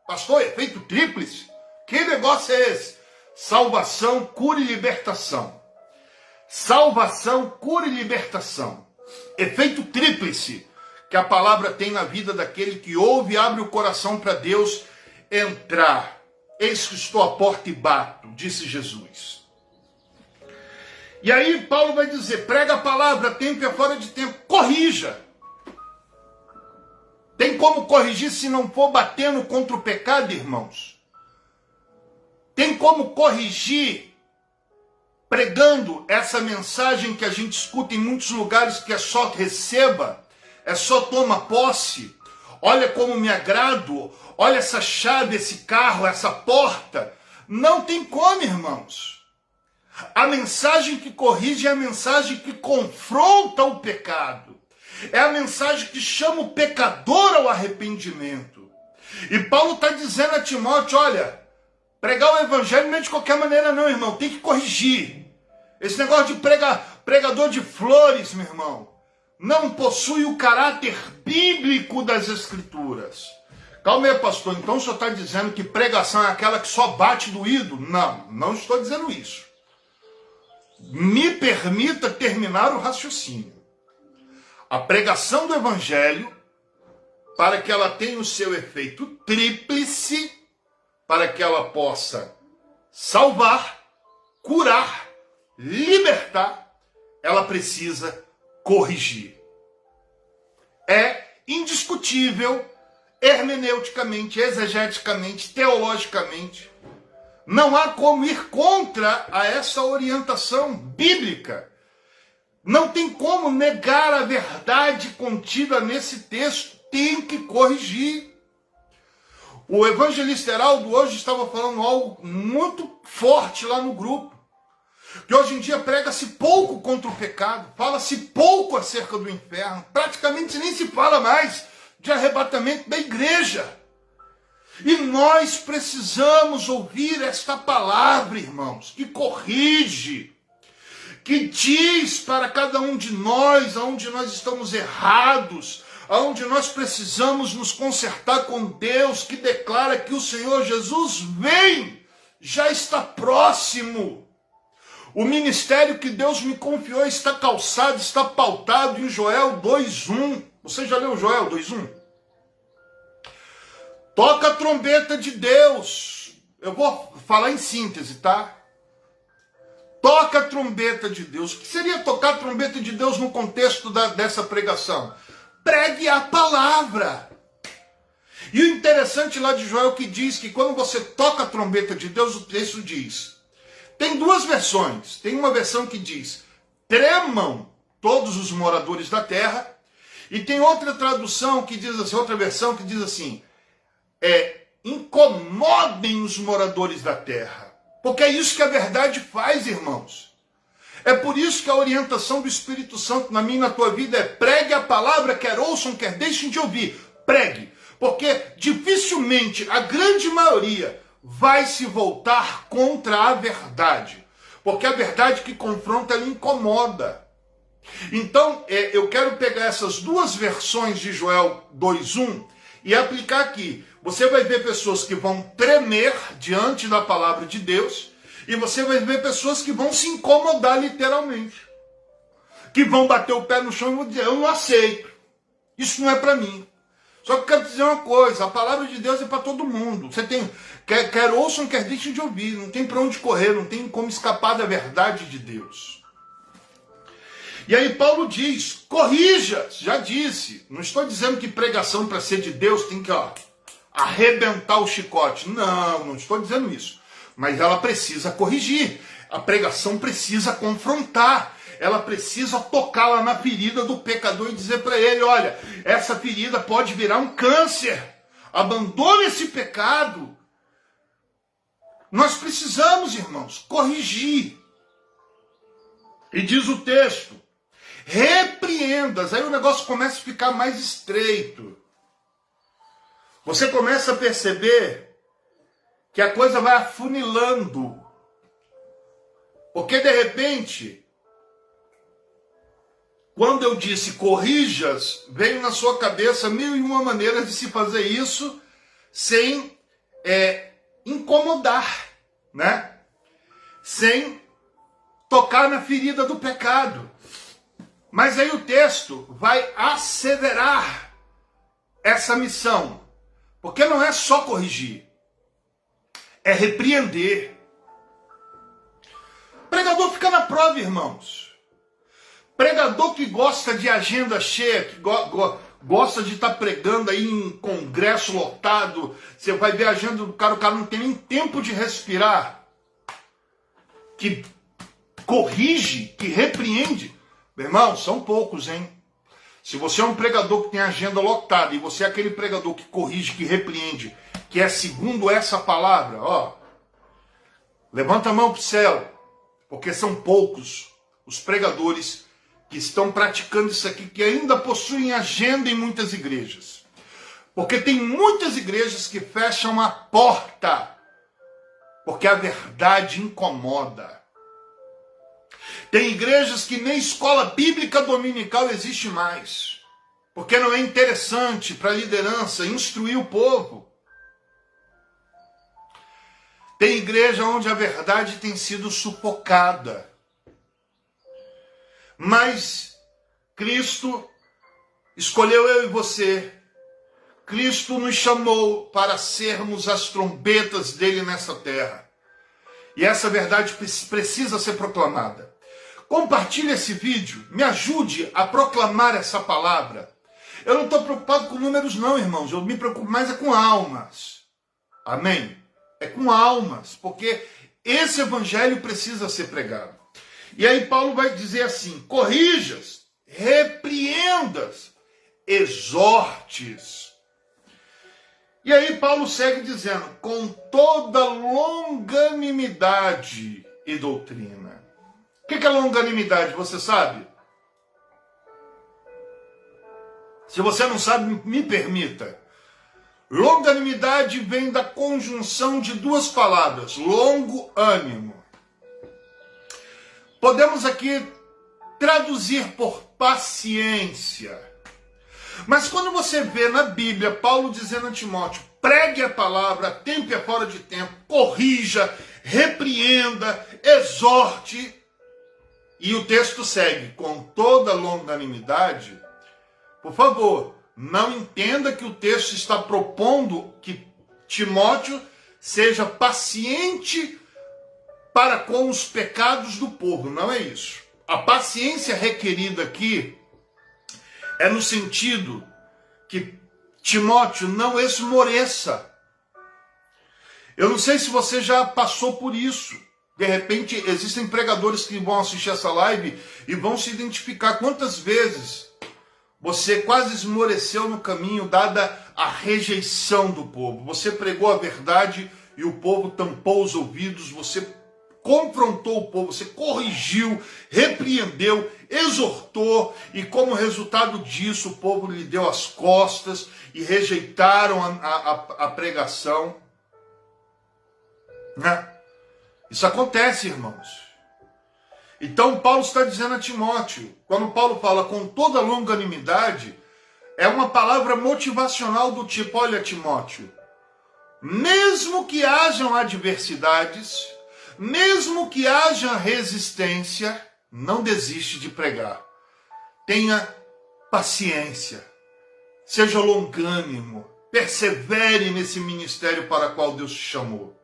[SPEAKER 1] pastor, efeito tríplice? Que negócio é esse? Salvação, cura e libertação. Salvação, cura e libertação. Efeito tríplice que a palavra tem na vida daquele que ouve e abre o coração para Deus entrar. Eis que estou à porta e bato, disse Jesus. E aí Paulo vai dizer, prega a palavra, tempo e fora de tempo, corrija. Tem como corrigir se não for batendo contra o pecado, irmãos? Tem como corrigir pregando essa mensagem que a gente escuta em muitos lugares, que é só receba, é só toma posse, olha como me agrado, olha essa chave, esse carro, essa porta. Não tem como, irmãos. A mensagem que corrige é a mensagem que confronta o pecado. É a mensagem que chama o pecador ao arrependimento. E Paulo está dizendo a Timóteo, olha, pregar o evangelho não é de qualquer maneira não, irmão, tem que corrigir. Esse negócio de pregador de flores, meu irmão, não possui o caráter bíblico das Escrituras. Calma aí, pastor, então o senhor está dizendo que pregação é aquela que só bate doído? Não, não estou dizendo isso. Me permita terminar o raciocínio. A pregação do evangelho, para que ela tenha o seu efeito tríplice, para que ela possa salvar, curar, libertar, ela precisa corrigir. É indiscutível, hermeneuticamente, exegeticamente, teologicamente. Não há como ir contra a essa orientação bíblica. Não tem como negar a verdade contida nesse texto. Tem que corrigir. O evangelista Heraldo hoje estava falando algo muito forte lá no grupo. Que hoje em dia prega-se pouco contra o pecado. Fala-se pouco acerca do inferno. Praticamente nem se fala mais de arrebatamento da igreja. E nós precisamos ouvir esta palavra, irmãos, que corrige, que diz para cada um de nós aonde nós estamos errados, aonde nós precisamos nos consertar com Deus, que declara que o Senhor Jesus vem, já está próximo. O ministério que Deus me confiou está calçado, está pautado em Joel 2:1. Você já leu Joel 2:1? Toca a trombeta de Deus. Eu vou falar em síntese, tá? Toca a trombeta de Deus. O que seria tocar a trombeta de Deus no contexto dessa pregação? Pregue a palavra. E o interessante lá de Joel que diz que quando você toca a trombeta de Deus, o texto diz. Tem duas versões. Tem uma versão que diz, tremam todos os moradores da terra. E tem outra tradução que diz assim, outra versão que diz assim, incomodem os moradores da terra. Porque é isso que a verdade faz, irmãos. É por isso que a orientação do Espírito Santo na minha e na tua vida é pregue a palavra, quer ouçam, quer deixem de ouvir. Pregue. Porque dificilmente a grande maioria vai se voltar contra a verdade. Porque a verdade que confronta, ela incomoda. Então, eu quero pegar essas duas versões de Joel 2:1 e aplicar aqui. Você vai ver pessoas que vão tremer diante da palavra de Deus e você vai ver pessoas que vão se incomodar literalmente. Que vão bater o pé no chão e vão dizer, eu não aceito. Isso não é para mim. Só que eu quero dizer uma coisa, a palavra de Deus é para todo mundo. Você tem, quer ouçam, quer deixem de ouvir. Não tem para onde correr, não tem como escapar da verdade de Deus. E aí Paulo diz, corrija, já disse. Não estou dizendo que pregação para ser de Deus tem que arrebentar o chicote. Não, não estou dizendo isso. Mas ela precisa corrigir. A pregação precisa confrontar. Ela precisa tocar lá na ferida do pecador e dizer para ele, olha, essa ferida pode virar um câncer. Abandone esse pecado. Nós precisamos, irmãos, corrigir. E diz o texto, repreendas. Aí o negócio começa a ficar mais estreito. Você começa a perceber que a coisa vai afunilando. Porque de repente, quando eu disse corrijas, veio na sua cabeça 1001 maneiras de se fazer isso sem incomodar, né? Sem tocar na ferida do pecado. Mas aí o texto vai asseverar essa missão. Porque não é só corrigir, é repreender. Pregador fica na prova, irmãos. Pregador que gosta de agenda cheia, que gosta de estar pregando aí em congresso lotado, você vai ver a agenda do cara, o cara não tem nem tempo de respirar, que corrige, que repreende. Meu irmão, são poucos, hein? Se você é um pregador que tem agenda lotada e você é aquele pregador que corrige, que repreende, que é segundo essa palavra, ó, levanta a mão para o céu, porque são poucos os pregadores que estão praticando isso aqui, que ainda possuem agenda em muitas igrejas. Porque tem muitas igrejas que fecham a porta, porque a verdade incomoda. Tem igrejas que nem escola bíblica dominical existe mais, porque não é interessante para a liderança instruir o povo. Tem igreja onde a verdade tem sido sufocada. Mas Cristo escolheu eu e você. Cristo nos chamou para sermos as trombetas dele nessa terra. E essa verdade precisa ser proclamada. Compartilhe esse vídeo, me ajude a proclamar essa palavra. Eu não estou preocupado com números não, irmãos, eu me preocupo mais com almas. Amém? É com almas, porque esse evangelho precisa ser pregado. E aí Paulo vai dizer assim, corrijas, repreendas, exortes. E aí Paulo segue dizendo, com toda longanimidade e doutrina. O que é longanimidade, você sabe? Se você não sabe, me permita. Longanimidade vem da conjunção de duas palavras, longo ânimo. Podemos aqui traduzir por paciência. Mas quando você vê na Bíblia Paulo dizendo a Timóteo, pregue a palavra, tempo é fora de tempo, corrija, repreenda, exorte, e o texto segue, com toda longanimidade, por favor, não entenda que o texto está propondo que Timóteo seja paciente para com os pecados do povo, não é isso. A paciência requerida aqui é no sentido que Timóteo não esmoreça. Eu não sei se você já passou por isso. De repente, existem pregadores que vão assistir essa live e vão se identificar quantas vezes você quase esmoreceu no caminho, dada a rejeição do povo. Você pregou a verdade e o povo tampou os ouvidos, você confrontou o povo, você corrigiu, repreendeu, exortou, e como resultado disso, o povo lhe deu as costas e rejeitaram a pregação. Né? Isso acontece, irmãos. Então Paulo está dizendo a Timóteo, quando Paulo fala com toda longanimidade, é uma palavra motivacional do tipo, olha Timóteo, mesmo que hajam adversidades, mesmo que haja resistência, não desiste de pregar. Tenha paciência, seja longânimo, persevere nesse ministério para o qual Deus te chamou.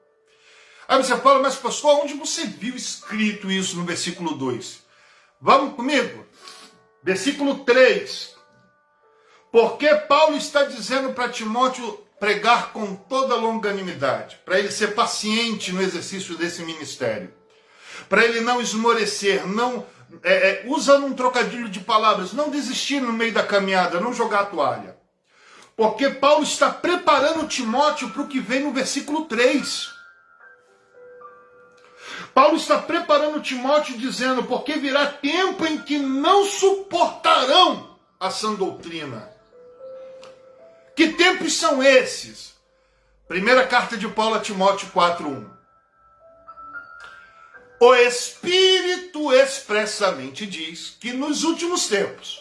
[SPEAKER 1] Aí você fala, mas pastor, onde você viu escrito isso no versículo 2? Vamos comigo? Versículo 3. Porque Paulo está dizendo para Timóteo pregar com toda longanimidade, para ele ser paciente no exercício desse ministério, para ele não esmorecer, não usando um trocadilho de palavras, não desistir no meio da caminhada, não jogar a toalha. Porque Paulo está preparando Timóteo para o que vem no versículo 3. Paulo está preparando Timóteo dizendo, porque virá tempo em que não suportarão a sã doutrina. Que tempos são esses? Primeira carta de Paulo a Timóteo 4:1. O Espírito expressamente diz que nos últimos tempos,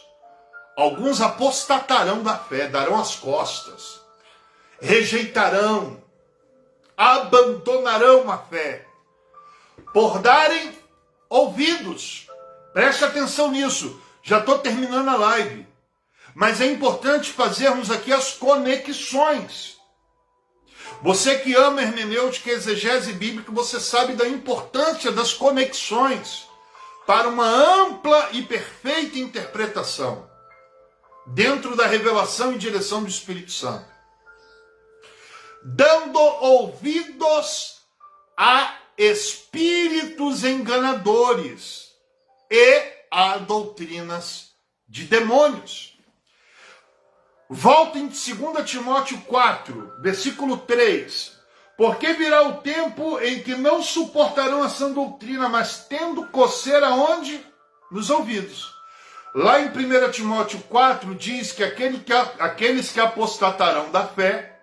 [SPEAKER 1] alguns apostatarão da fé, darão as costas, rejeitarão, abandonarão a fé, por darem ouvidos. Preste atenção nisso. Já estou terminando a live. Mas é importante fazermos aqui as conexões. Você que ama hermenêutica e exegese bíblica, você sabe da importância das conexões para uma ampla e perfeita interpretação dentro da revelação e direção do Espírito Santo. Dando ouvidos a espíritos enganadores e a doutrinas de demônios. Volta em 2 Timóteo 4, versículo 3. Porque virá o tempo em que não suportarão a sã doutrina, mas tendo coceira aonde? Nos ouvidos. Lá em 1 Timóteo 4 diz que aqueles que apostatarão da fé,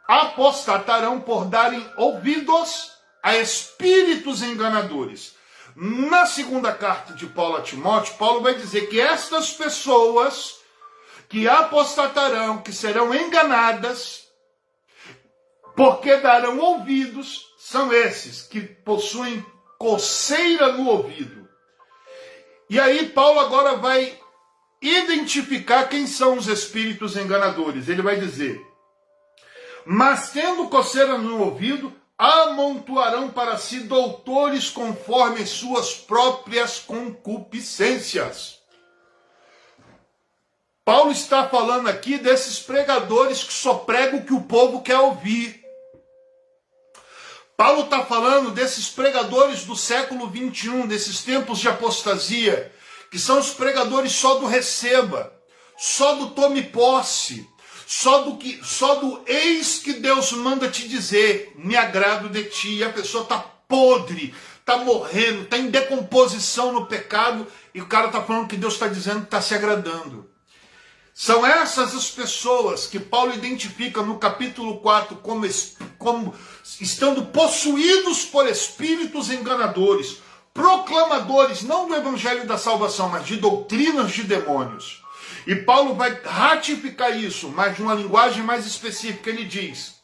[SPEAKER 1] apostatarão por darem ouvidos a espíritos enganadores. Na segunda carta de Paulo a Timóteo, Paulo vai dizer que estas pessoas que apostatarão, que serão enganadas, porque darão ouvidos, são esses que possuem coceira no ouvido. E aí Paulo agora vai identificar quem são os espíritos enganadores. Ele vai dizer, mas tendo coceira no ouvido, amontoarão para si doutores conforme suas próprias concupiscências. Paulo está falando aqui desses pregadores que só pregam o que o povo quer ouvir. Paulo está falando desses pregadores do século 21, desses tempos de apostasia, que são os pregadores só do receba, só do tome posse, só do eis que Deus manda te dizer, me agrado de ti, e a pessoa está podre, está morrendo, está em decomposição no pecado, e o cara está falando que Deus está dizendo que está se agradando. São essas as pessoas que Paulo identifica no capítulo 4 como estando possuídos por espíritos enganadores, proclamadores não do evangelho da salvação, mas de doutrinas de demônios. E Paulo vai ratificar isso, mas de uma linguagem mais específica. Ele diz,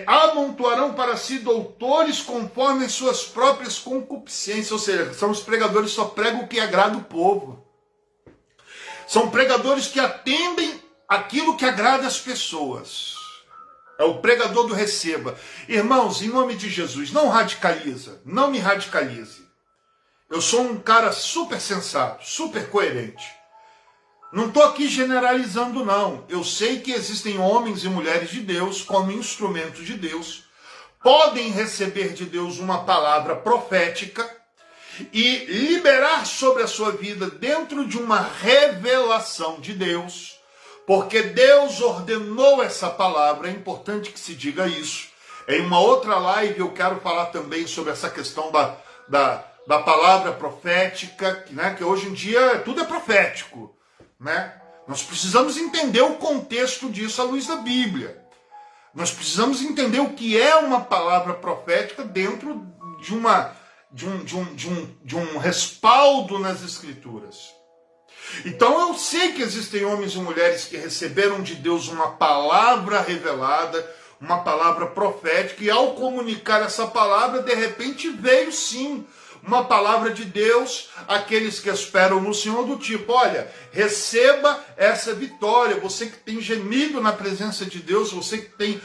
[SPEAKER 1] amontoarão para si doutores conforme as suas próprias concupiscências, ou seja, são os pregadores que só pregam o que agrada o povo. São pregadores que atendem aquilo que agrada as pessoas. É o pregador do receba. Irmãos, em nome de Jesus, não radicaliza, não me radicalize. Eu sou um cara super sensato, super coerente. Não estou aqui generalizando, não. Eu sei que existem homens e mulheres de Deus, como instrumentos de Deus, podem receber de Deus uma palavra profética e liberar sobre a sua vida dentro de uma revelação de Deus, porque Deus ordenou essa palavra. É importante que se diga isso. Em uma outra live eu quero falar também sobre essa questão da palavra profética, né? Que hoje em dia tudo é profético, né? Nós precisamos entender o contexto disso à luz da Bíblia. Nós precisamos entender o que é uma palavra profética dentro de um respaldo nas Escrituras. Então eu sei que existem homens e mulheres que receberam de Deus uma palavra revelada, uma palavra profética, e ao comunicar essa palavra, de repente veio sim uma palavra de Deus àqueles que esperam no Senhor, do tipo, olha, receba essa vitória. Você que tem gemido na presença de Deus, você que tem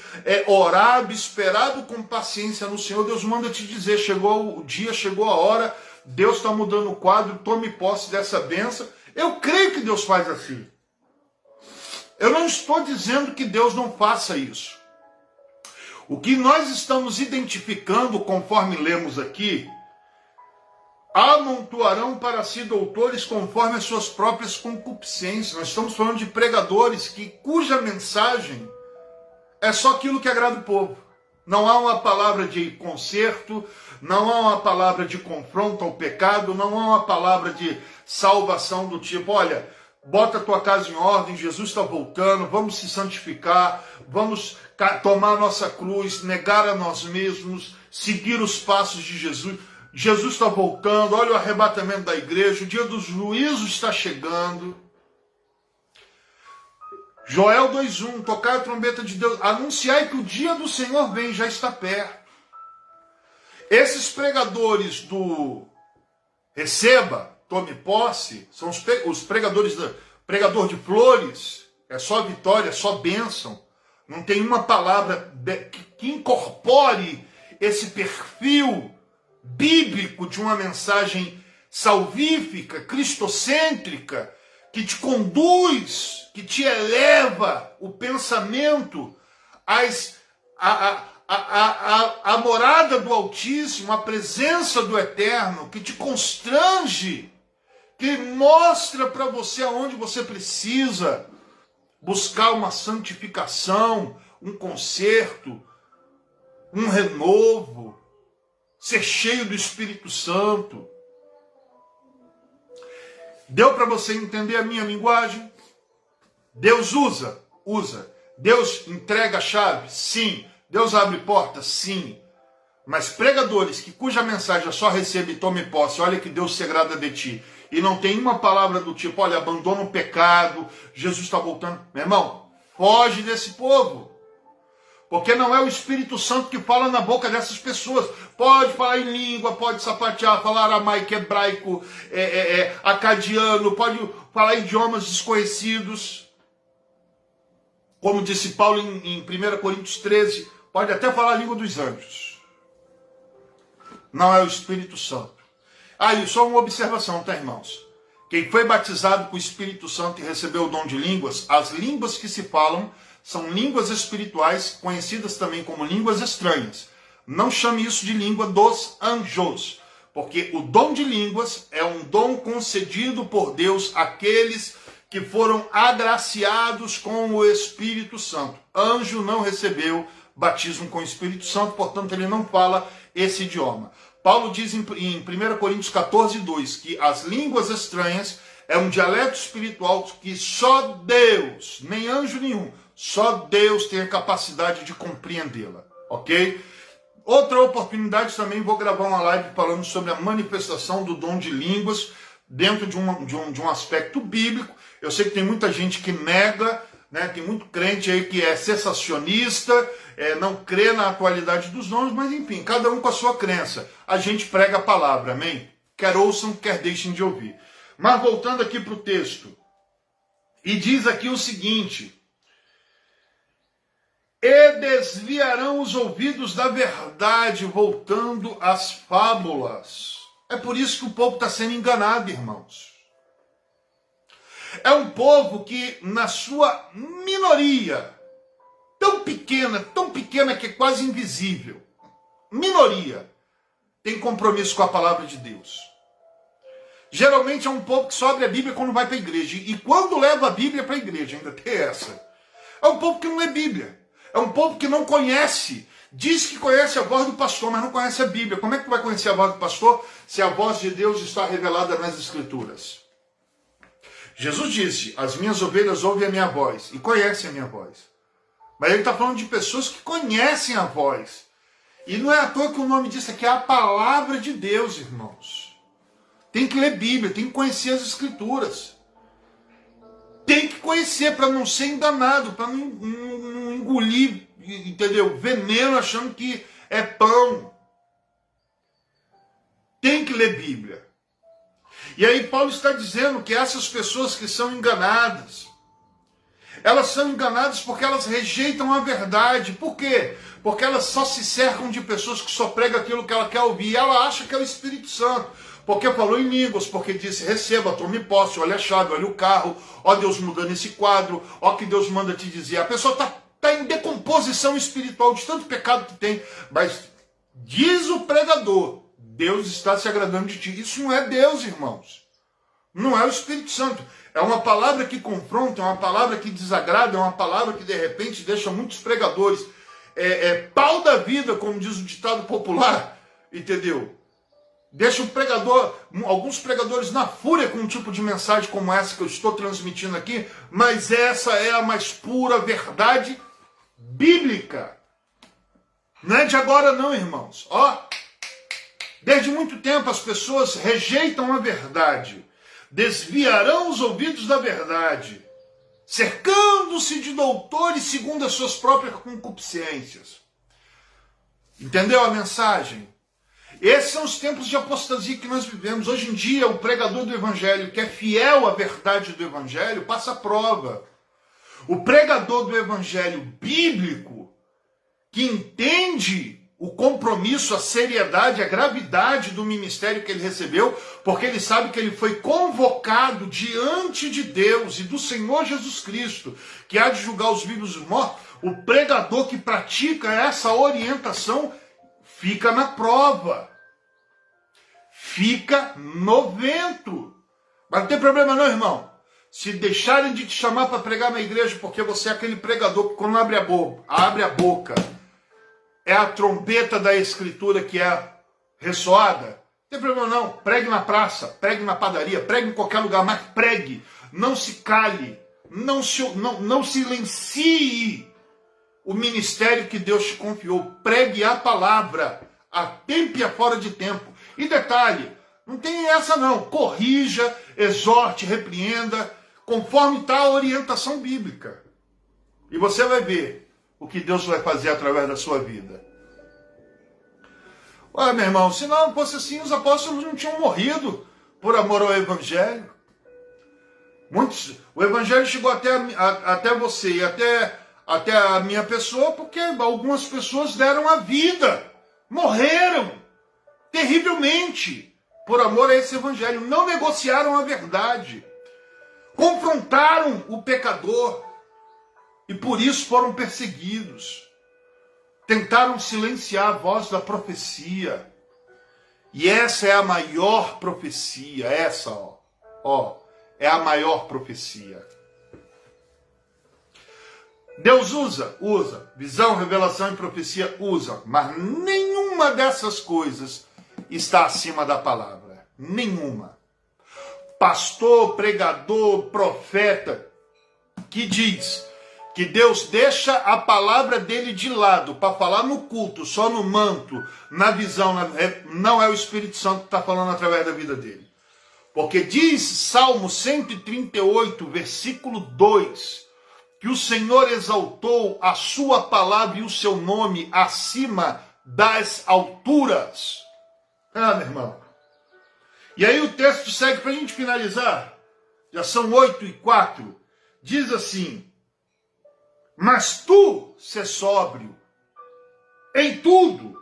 [SPEAKER 1] orado, esperado com paciência no Senhor, Deus manda te dizer, chegou o dia, chegou a hora, Deus está mudando o quadro, tome posse dessa bênção. Eu creio que Deus faz assim. Eu não estou dizendo que Deus não faça isso. O que nós estamos identificando, conforme lemos aqui, amontoarão para si doutores conforme as suas próprias concupiscências. Nós estamos falando de pregadores cuja mensagem é só aquilo que agrada o povo. Não há uma palavra de conserto, não há uma palavra de confronto ao pecado, não há uma palavra de salvação do tipo, olha, bota a tua casa em ordem, Jesus está voltando, vamos se santificar, vamos tomar a nossa cruz, negar a nós mesmos, seguir os passos de Jesus. Jesus está voltando, olha o arrebatamento da igreja, o dia do juízo está chegando. Joel 2:1, tocar a trombeta de Deus, anunciai que o dia do Senhor vem, já está perto. Esses pregadores do receba, tome posse, são os pregadores, pregador de flores, é só vitória, é só bênção. Não tem uma palavra que incorpore esse perfil bíblico de uma mensagem salvífica, cristocêntrica, que te conduz, que te eleva o pensamento à morada do Altíssimo, à presença do Eterno, que te constrange, que mostra para você aonde você precisa buscar uma santificação, um conserto, um renovo, ser cheio do Espírito Santo. Deu para você entender a minha linguagem? Deus usa? Usa. Deus entrega a chave? Sim. Deus abre portas? Sim. Mas pregadores cuja mensagem é só receba e tome posse, olha que Deus se agrada de ti, e não tem uma palavra do tipo, olha, abandona o pecado, Jesus está voltando. Meu irmão, foge desse povo. Porque não é o Espírito Santo que fala na boca dessas pessoas. Pode falar em língua, pode sapatear, falar aramaico, hebraico, acadiano, pode falar idiomas desconhecidos. Como disse Paulo em 1 Coríntios 13, pode até falar a língua dos anjos. Não é o Espírito Santo. E só uma observação, tá, irmãos? Quem foi batizado com o Espírito Santo e recebeu o dom de línguas, as línguas que se falam são línguas espirituais, conhecidas também como línguas estranhas. Não chame isso de língua dos anjos, porque o dom de línguas é um dom concedido por Deus àqueles que foram agraciados com o Espírito Santo. Anjo não recebeu batismo com o Espírito Santo, portanto ele não fala esse idioma. Paulo diz em 1 Coríntios 14:2 que as línguas estranhas é um dialeto espiritual que só Deus, nem anjo nenhum, só Deus tem a capacidade de compreendê-la, ok? Outra oportunidade também vou gravar uma live falando sobre a manifestação do dom de línguas dentro de um aspecto bíblico. Eu sei que tem muita gente que nega, né? Tem muito crente aí que é cessacionista, não crê na atualidade dos dons, mas enfim, cada um com a sua crença. A gente prega a palavra, amém? Quer ouçam, quer deixem de ouvir. Mas voltando aqui para o texto, e diz aqui o seguinte: e desviarão os ouvidos da verdade, voltando às fábulas. É por isso que o povo está sendo enganado, irmãos. É um povo que, na sua minoria, tão pequena que é quase invisível, minoria, tem compromisso com a palavra de Deus. Geralmente é um povo que só abre a Bíblia quando vai para a igreja. E quando leva a Bíblia para a igreja, ainda tem essa. É um povo que não lê Bíblia. É um povo que não conhece. Diz que conhece a voz do pastor, mas não conhece a Bíblia. Como é que vai conhecer a voz do pastor se a voz de Deus está revelada nas Escrituras? Jesus disse, as minhas ovelhas ouvem a minha voz e conhecem a minha voz. Mas ele está falando de pessoas que conhecem a voz. E não é à toa que o nome disso aqui é a palavra de Deus, irmãos. Tem que ler Bíblia, tem que conhecer as Escrituras. Tem que conhecer para não ser enganado, para não engolir, entendeu? Veneno achando que é pão. Tem que ler Bíblia. E aí Paulo está dizendo que essas pessoas que são enganadas, elas são enganadas porque elas rejeitam a verdade. Por quê? Porque elas só se cercam de pessoas que só pregam aquilo que ela quer ouvir. E ela acha que é o Espírito Santo. Porque falou em línguas, porque disse, receba, tome posse, olha a chave, olha o carro, ó Deus mudando esse quadro, ó que Deus manda te dizer. A pessoa está em decomposição espiritual de tanto pecado que tem. Mas diz o pregador, Deus está se agradando de ti. Isso não é Deus, irmãos. Não é o Espírito Santo. É uma palavra que confronta, é uma palavra que desagrada, é uma palavra que de repente deixa muitos pregadores pau da vida, como diz o ditado popular, entendeu? Deixa o pregador, alguns pregadores na fúria com um tipo de mensagem como essa que eu estou transmitindo aqui, mas essa é a mais pura verdade bíblica. Não é de agora não, irmãos. Ó, desde muito tempo as pessoas rejeitam a verdade, desviarão os ouvidos da verdade, cercando-se de doutores segundo as suas próprias concupiscências. Entendeu a mensagem? Esses são os tempos de apostasia que nós vivemos. Hoje em dia, o pregador do evangelho, que é fiel à verdade do evangelho, passa a prova. O pregador do evangelho bíblico, que entende o compromisso, a seriedade, a gravidade do ministério que ele recebeu, porque ele sabe que ele foi convocado diante de Deus e do Senhor Jesus Cristo, que há de julgar os vivos e os mortos. O pregador que pratica essa orientação fica na prova, fica no vento. Mas não tem problema não, irmão. Se deixarem de te chamar para pregar na igreja porque você é aquele pregador que quando abre a boca é a trompeta da escritura que é ressoada, não tem problema não. Pregue na praça, pregue na padaria, pregue em qualquer lugar, mas pregue. Não se cale, não silencie o ministério que Deus te confiou. Pregue a palavra, a tempo e a fora de tempo. E detalhe, não tem essa não. Corrija, exorte, repreenda, conforme está a orientação bíblica. E você vai ver o que Deus vai fazer através da sua vida. Olha, meu irmão, se não fosse assim, os apóstolos não tinham morrido por amor ao evangelho. O evangelho chegou até você e até a minha pessoa, porque algumas pessoas deram a vida, morreram terrivelmente por amor a esse evangelho, não negociaram a verdade, confrontaram o pecador e por isso foram perseguidos. Tentaram silenciar a voz da profecia. E essa é a maior profecia, essa, é a maior profecia. Deus usa, visão, revelação e profecia usa, mas nenhuma dessas coisas está acima da palavra, nenhuma. Pastor, pregador, profeta, que diz que Deus deixa a palavra dele de lado para falar no culto, só no manto, na visão, não é o Espírito Santo que está falando através da vida dele. Porque diz Salmo 138, versículo 2, que o Senhor exaltou a sua palavra e o seu nome acima das alturas. Meu irmão. E aí o texto segue para a gente finalizar. Já são 8:04. Diz assim: mas tu, ser sóbrio, em tudo,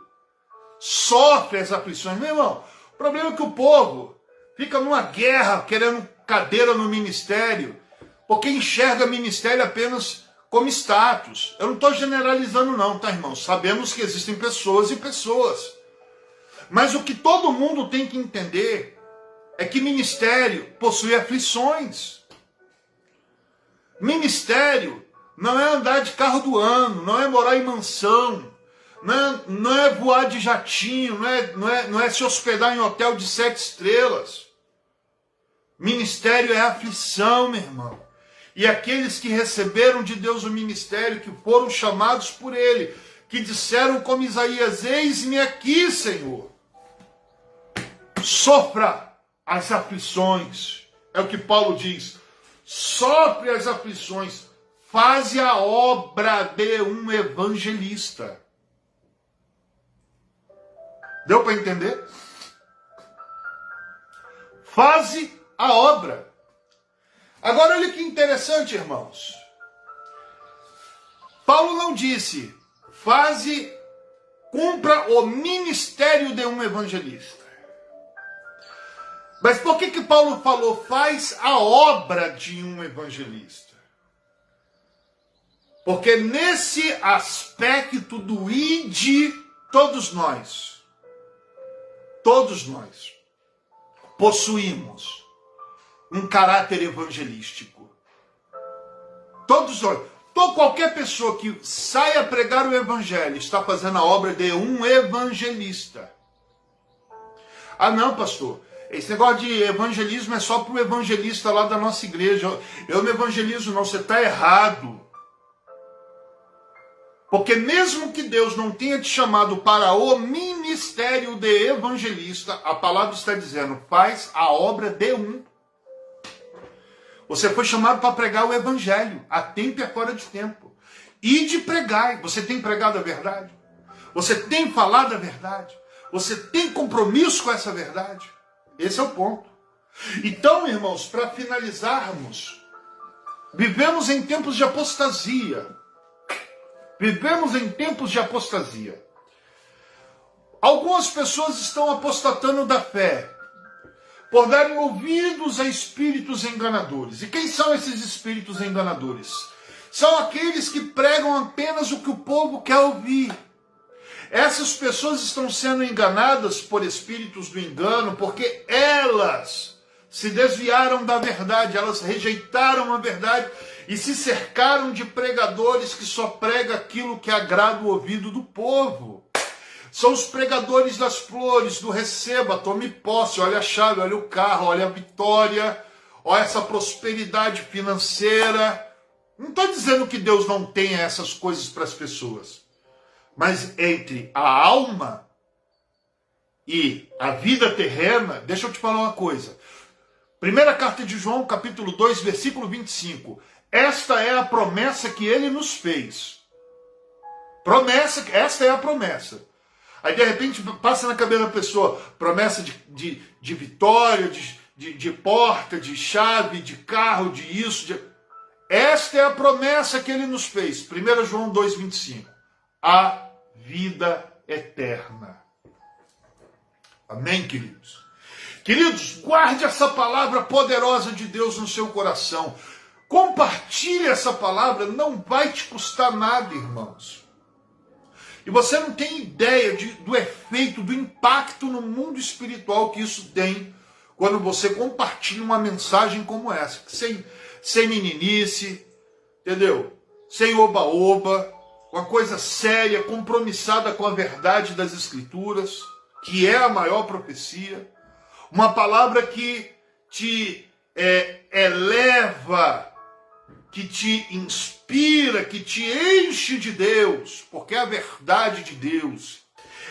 [SPEAKER 1] sofre as aflições. Meu irmão, o problema é que o povo fica numa guerra querendo cadeira no ministério, porque enxerga ministério apenas como status. Eu não estou generalizando não, tá, irmão? Sabemos que existem pessoas e pessoas. Mas o que todo mundo tem que entender é que ministério possui aflições. Ministério não é andar de carro do ano, não é morar em mansão, não é voar de jatinho, não é se hospedar em hotel de 7 estrelas. Ministério é aflição, meu irmão. E aqueles que receberam de Deus o ministério, que foram chamados por Ele, que disseram como Isaías: eis-me aqui, Senhor. Sofra as aflições. É o que Paulo diz. Sofre as aflições. Faze a obra de um evangelista. Deu para entender? Faze a obra. Agora olha que interessante, irmãos. Paulo não disse: cumpra o ministério de um evangelista. Mas por que Paulo falou: faz a obra de um evangelista? Porque nesse aspecto do id, todos nós possuímos um caráter evangelístico. Qualquer pessoa que saia pregar o evangelho está fazendo a obra de um evangelista. Ah não, pastor, esse negócio de evangelismo é só para o evangelista lá da nossa igreja. Eu não evangelizo não, você está errado. Porque mesmo que Deus não tenha te chamado para o ministério de evangelista, a palavra está dizendo, faz a obra de um. Você foi chamado para pregar o evangelho, a tempo e a fora de tempo. E de pregar, você tem pregado a verdade? Você tem falado a verdade? Você tem compromisso com essa verdade? Esse é o ponto. Então, irmãos, para finalizarmos, vivemos em tempos de apostasia. Vivemos em tempos de apostasia. Algumas pessoas estão apostatando da fé por darem ouvidos a espíritos enganadores. E quem são esses espíritos enganadores? São aqueles que pregam apenas o que o povo quer ouvir. Essas pessoas estão sendo enganadas por espíritos do engano porque elas se desviaram da verdade, elas rejeitaram a verdade e se cercaram de pregadores que só pregam aquilo que agrada o ouvido do povo. São os pregadores das flores, do receba, tome posse, olha a chave, olha o carro, olha a vitória, olha essa prosperidade financeira. Não estou dizendo que Deus não tenha essas coisas para as pessoas. Mas entre a alma e a vida terrena, deixa eu te falar uma coisa. Primeira carta de João, capítulo 2, versículo 25. Esta é a promessa que ele nos fez. Esta é a promessa. Aí de repente passa na cabeça da pessoa, promessa de vitória, de porta, de chave, de carro, de isso. Esta é a promessa que ele nos fez. 1 João 2,25. A vida eterna. Amém, queridos? Queridos, guarde essa palavra poderosa de Deus no seu coração. Compartilhe essa palavra, não vai te custar nada, irmãos. E você não tem ideia do efeito, do impacto no mundo espiritual que isso tem quando você compartilha uma mensagem como essa. Sem meninice, entendeu? Sem oba-oba, uma coisa séria, compromissada com a verdade das Escrituras, que é a maior profecia. Uma palavra que te eleva, que te inspira, que te enche de Deus, porque é a verdade de Deus.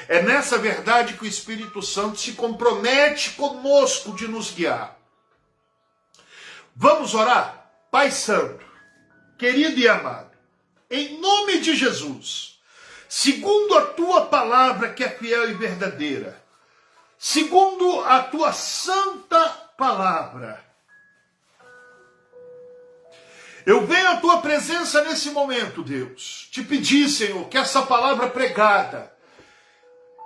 [SPEAKER 1] É nessa verdade que o Espírito Santo se compromete conosco de nos guiar. Vamos orar? Pai Santo, querido e amado, em nome de Jesus, segundo a tua palavra que é fiel e verdadeira, segundo a tua santa palavra, eu venho à tua presença nesse momento, Deus, te pedir, Senhor, que essa palavra pregada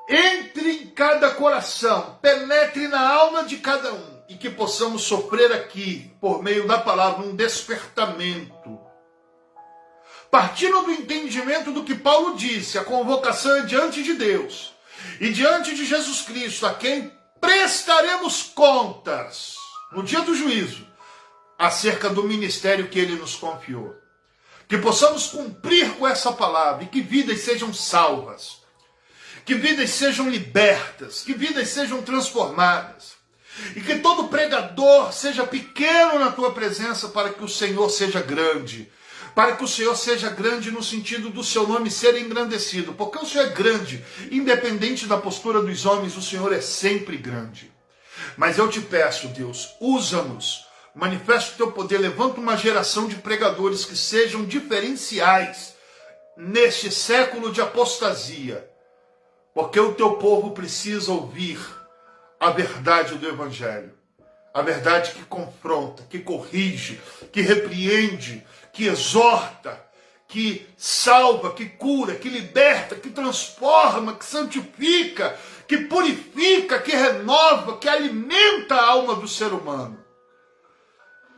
[SPEAKER 1] entre em cada coração, penetre na alma de cada um, e que possamos sofrer aqui, por meio da palavra, um despertamento. Partindo do entendimento do que Paulo disse, a convocação é diante de Deus e diante de Jesus Cristo, a quem prestaremos contas no dia do juízo, acerca do ministério que ele nos confiou. Que possamos cumprir com essa palavra e que vidas sejam salvas, que vidas sejam libertas, que vidas sejam transformadas, e que todo pregador seja pequeno na tua presença para que o Senhor seja grande. Para que o Senhor seja grande no sentido do seu nome ser engrandecido. Porque o Senhor é grande, independente da postura dos homens, o Senhor é sempre grande. Mas eu te peço, Deus, usa-nos, manifesta o teu poder, levanta uma geração de pregadores que sejam diferenciais neste século de apostasia. Porque o teu povo precisa ouvir a verdade do Evangelho. A verdade que confronta, que corrige, que repreende, que exorta, que salva, que cura, que liberta, que transforma, que santifica, que purifica, que renova, que alimenta a alma do ser humano.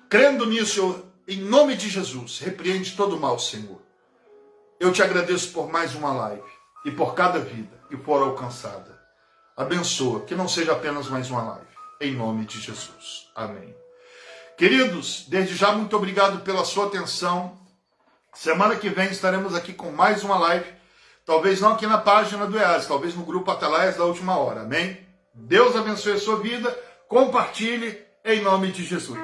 [SPEAKER 1] Crendo nisso, em nome de Jesus, repreende todo o mal, Senhor. Eu te agradeço por mais uma live e por cada vida que for alcançada. Abençoa, que não seja apenas mais uma live. Em nome de Jesus. Amém. Queridos, desde já muito obrigado pela sua atenção. Semana que vem estaremos aqui com mais uma live. Talvez não aqui na página do EAS, talvez no grupo Atalaias da Última Hora. Amém? Deus abençoe a sua vida. Compartilhe em nome de Jesus.